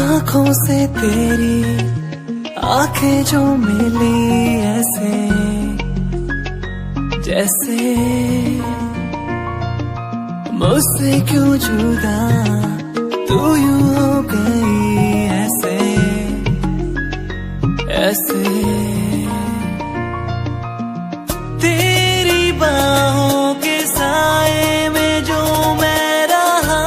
[SPEAKER 1] आंखों से तेरी आंखें जो मिली ऐसे जैसे मुझसे क्यों जुदा तू यूं हो गई ऐसे ऐसे तेरी बाहों के साए में जो मैं रहा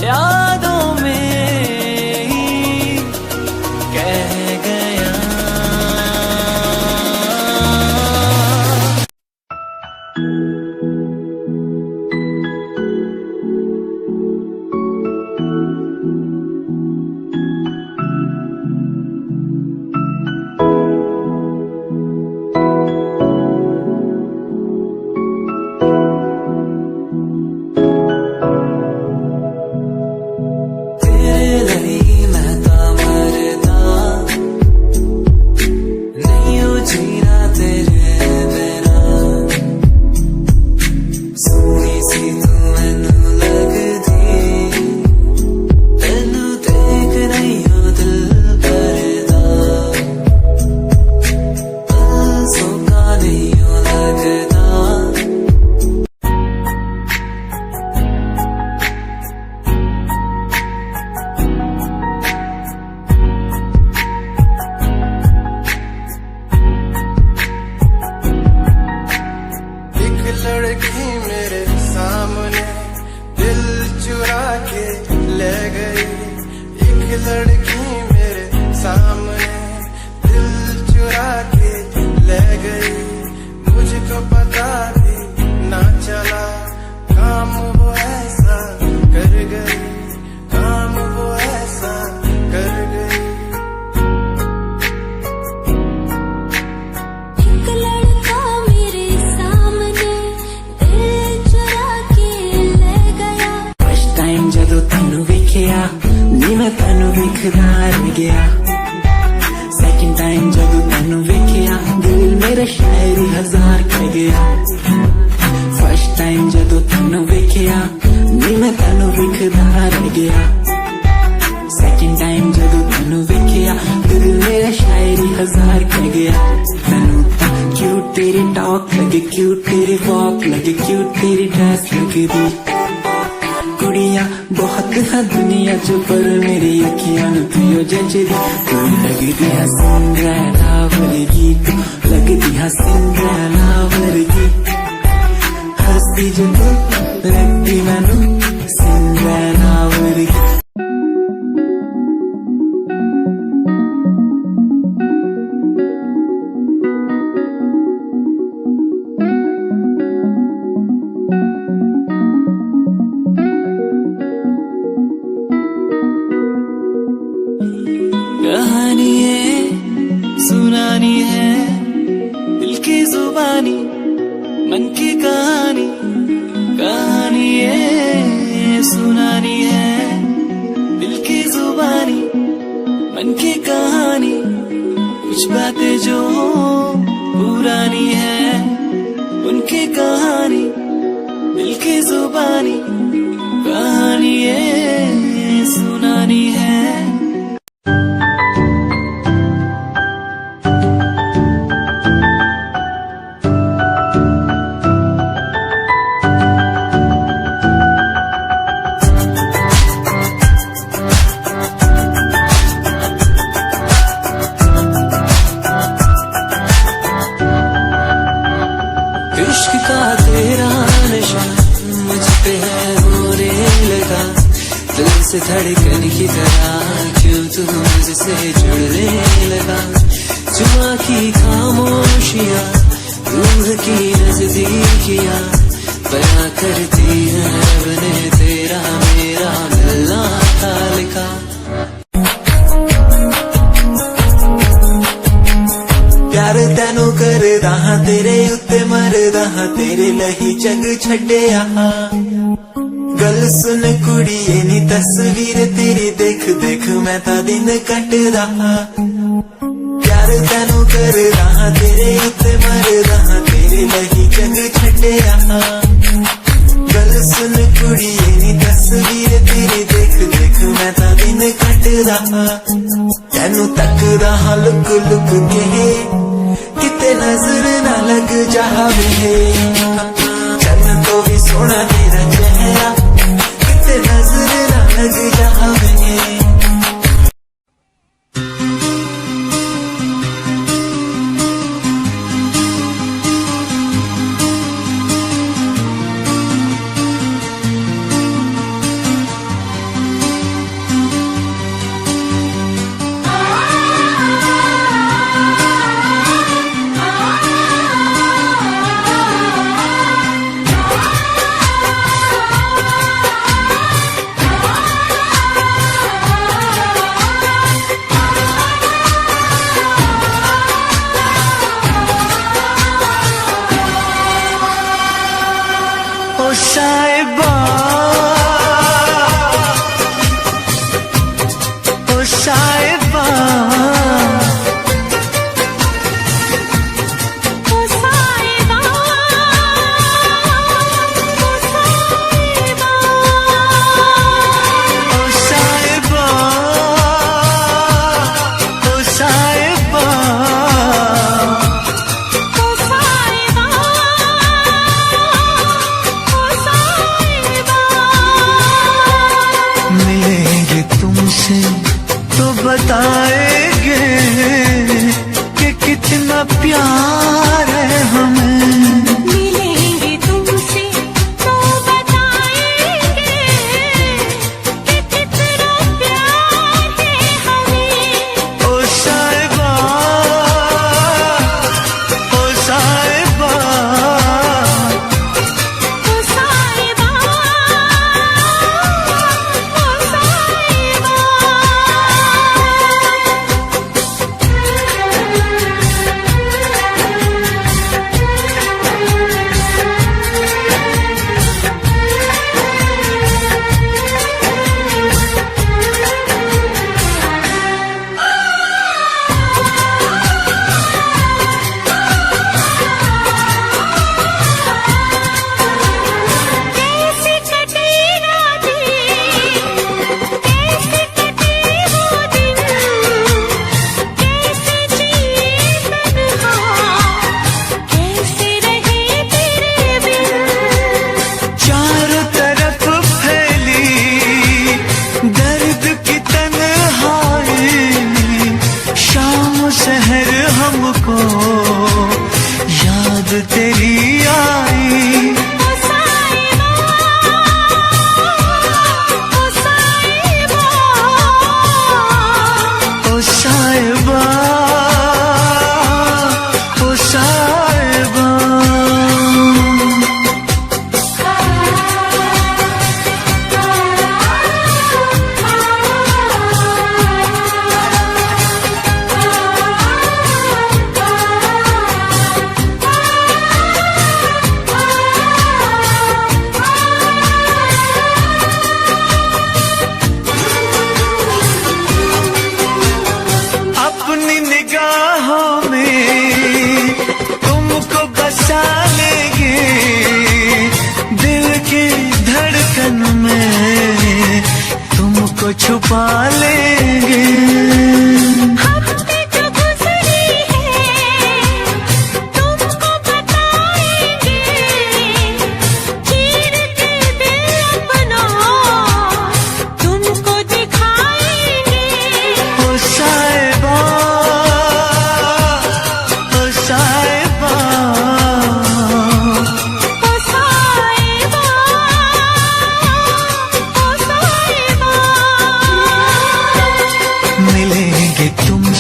[SPEAKER 1] यादों में ही कह गया।
[SPEAKER 6] लड़की मेरे सामने दिल चुरा के ले गई। एक लड़की मेरे सामने दिल चुरा के ले गई। मुझको पता भी ना चला काम वो ऐसा कर गई, काम वो ऐसा कर गई।
[SPEAKER 2] एक लड़का मेरे सामने दिल चुरा के ले गया।
[SPEAKER 1] फर्स्ट टाइम जदों तैनू वेखिया नी मैं तैनू वेखदा रह गया। सेकंड टाइम जदों तैनू वेखिया दिल मेरा शायरी हजार कह गया। फर्स्ट टाइम जदों तैनू वेखिया नी मैं तैनू वेखदा रह गया। सेकंड टाइम जदों तैनू वेखिया दिल मेरा शायरी हजार कह गया। तैनू तां क्यूट तेरी टॉक लगे, क्यूट तेरी वॉक लगे, क्यूट तेरी ड्रेस लगदी। कुड़ियां बहुत है दुनिया च पर मेरी अखियां नूं तू जचदी। तू लगदी है सिंड्रेला वर्गी, तू लगदी है सिंड्रेला वर्गी। हंसदी जो तू लगदी मैनू सिंड्रेला वर्गी। कहानी है सुनानी है दिल की जुबानी मन की कहानी। कहानी है सुनानी है दिल की जुबानी मन की कहानी। कुछ बातें जो पुरानी है उनकी कहानी दिल की जुबानी। कहानी है सुनानी है। इश्क का तेरा नशा मुझ पे है होने लगा। दिल से धड़कन की तरह क्यों तू मुझसे जुड़ने लगा। जुआ की खामोशियां रूह की नजदीकियां बयां करती है रब ने तेरा मेरा मिलना था लिखा। प्यार तैनू करदा हां तेरे उत्ते मरदा हां तेरे लही जग छड्डिया। गल सुन कुड़िए नी तस्वीर तेरी देख देख मैं तां दिन कटदा हां। प्यार तैनू करदा हां तेरे उत्ते मरदा हां तेरे लही जग छड्डिया। गल
[SPEAKER 6] सुन कुड़िए नी तस्वीर तेरी देख देख मैं तां दिन कटदा तैनू तकदा हां लुक लुक के किते नजर ना लग जावे चन्न तो भी सोना तेरा चेहरा किते नजर ना लग जावे
[SPEAKER 1] साहिबा ओ साहिबा
[SPEAKER 2] ओ साहिबा
[SPEAKER 1] ओ साहिबा ओ साहिबा मिलेंगे तुमसे तो बताएंगे कि कितना प्यार है हमें
[SPEAKER 2] मिलेंगे तुमसे तो बताएंगे कि कितना प्यार है हमें
[SPEAKER 1] ओ साहिबा ओ साहिबा
[SPEAKER 2] ओ साहिबा कैसे कटे रातें कैसे कटे वो दिन कैसे जिए तन्हा कैसे रहे तेरे बिन
[SPEAKER 1] चारों तरफ फैली दर्द की तन्हाई शाम शहर हमको याद तेरी आई
[SPEAKER 2] ओ साहिबा ओ साहिबा
[SPEAKER 1] ओ साहिबा ओ साहिबा अपनी निगाहों में तुमको बसा लेंगे दिल की धड़कन में तुमको छुपा लेंगे
[SPEAKER 2] हमने जो गुज़री है तुमको बताएंगे चीर के दिल अपना तुमको दिखाएंगे
[SPEAKER 1] ओ साहिबा ओ साहिबा
[SPEAKER 2] ओ साहिबा ओ साहिबा
[SPEAKER 1] मिलेंगे तुमसे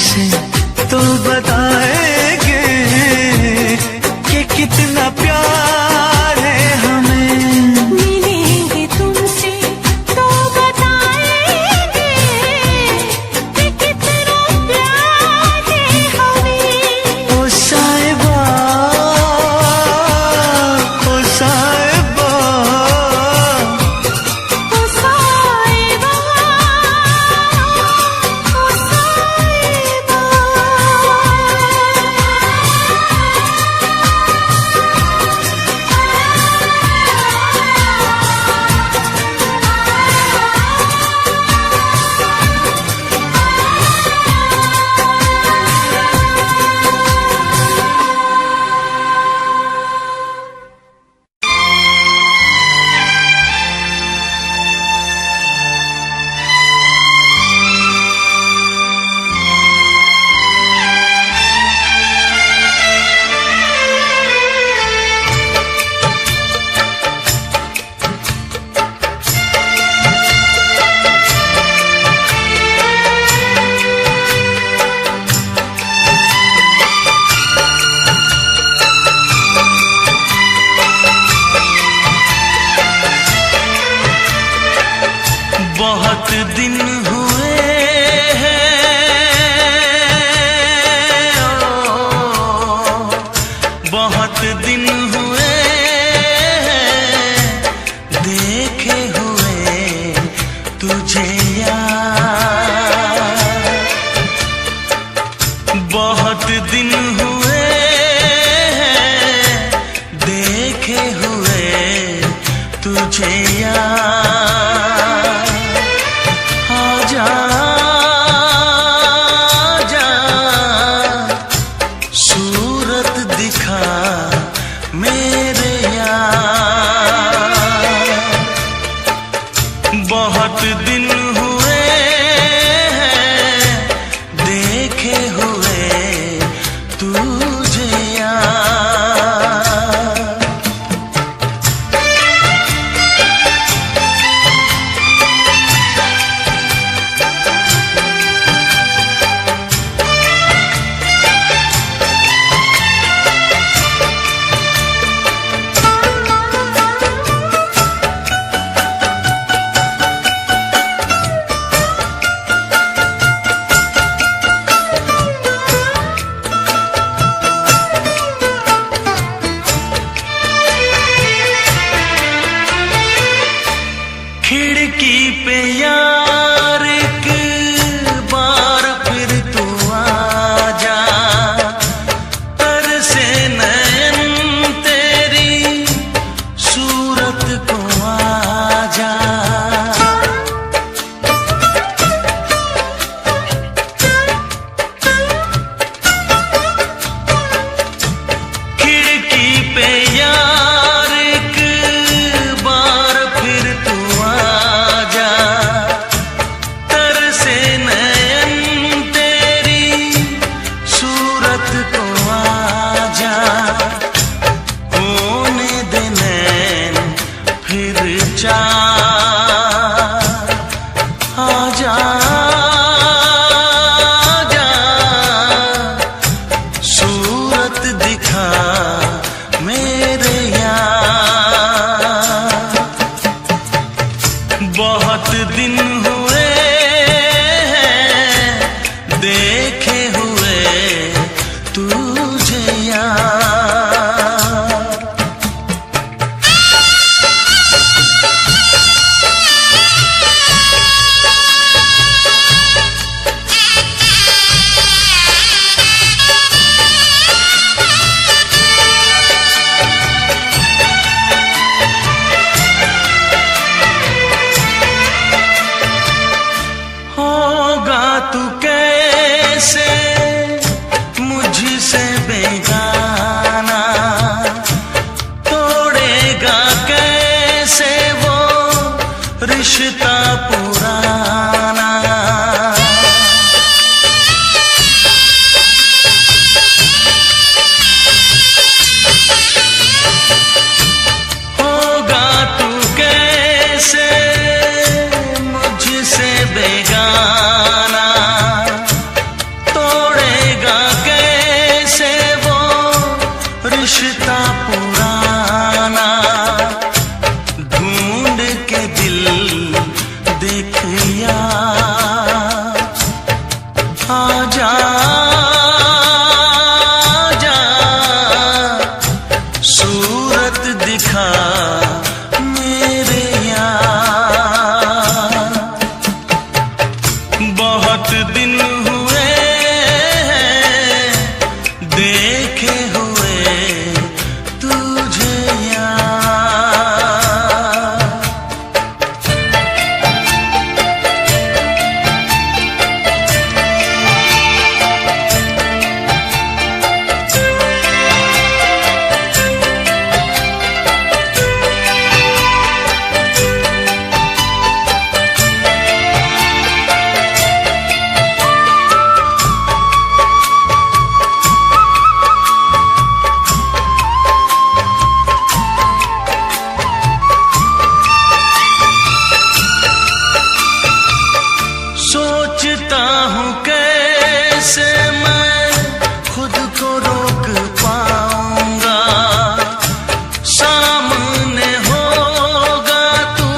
[SPEAKER 5] बहुत दिन हुए हैं देखे हुए तुझे यार, आजा आजा सूरत दिखा मेरे यार। बहुत दिन हुए हैं देखे हुए तुझे यार। खिड़की पे यार एक बार फिर तू आजा, तरसे नयन तेरी सूरत को आजा। खिड़की पे यार एक बार फिर तू आजा, तरसे नयन तेरी सूरत को आजा। होने दे नैन फिर चार, आजा आजा सूरत दिखा मेरे यार। बहुत दिन हुए हैं देखे हुए तुझे यार। होगा तू कैसे मुझसे बेगाना, तोड़ेगा कैसे वो रिश्ता पुराना। होगा तू कैसे मुझसे बेगाना, तोड़ेगा कैसे वो रिश्ता पुराना। ढूंढ के दिल देख यार, आजा आजा सूरत दिखा मेरे यार। बहुत दिन हुए हैं देखे हुए तुझे यार। सोचता हूँ कैसे मैं खुद को रोक पाऊंगा, सामने होगा तू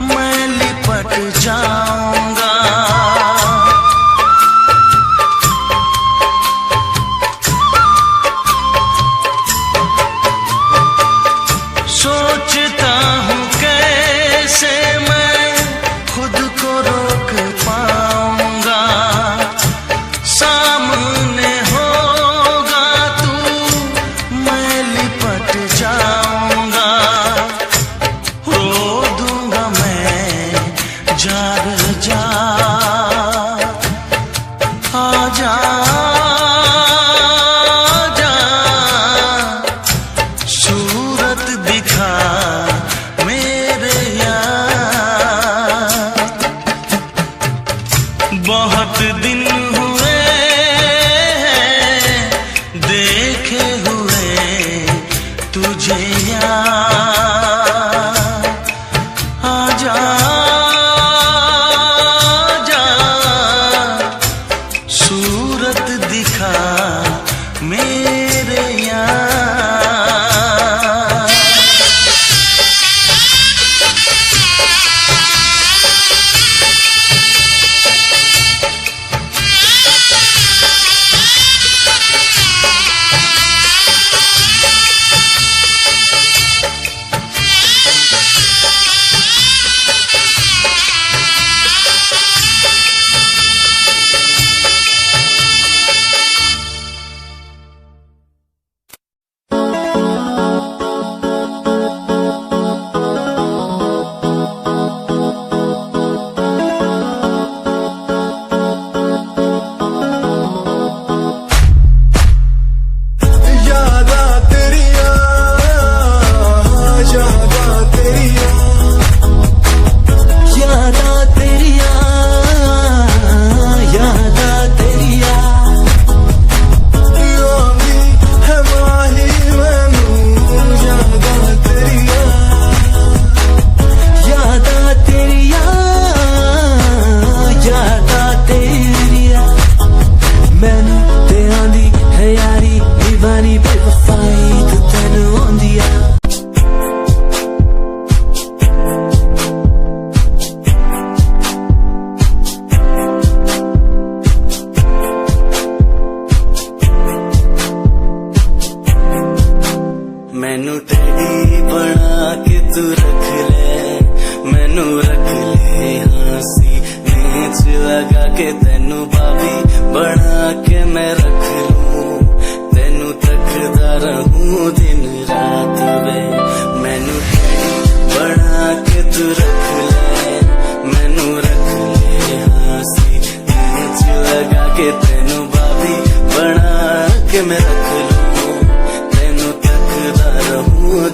[SPEAKER 5] मैं लिपट जाऊंगा। सोचता हूँ कैसे मैं खुद को रोक पाऊंगा, सामने
[SPEAKER 1] सूरत दिखा मेरे यार। मैनू टेडी बना के तू रख ले, मैनू रख ले हाँसी नीच लगा के तेनू भाभी बना के मैं रख लूं, तेनू तकदा रहूं दिन रात वे। मैनू टेडी बना के तू रख ले, मैनू रख ले हाँसी नीच लगा के तेनू भाभी बना के मैं रख लूं, तेनू तकदा रहूं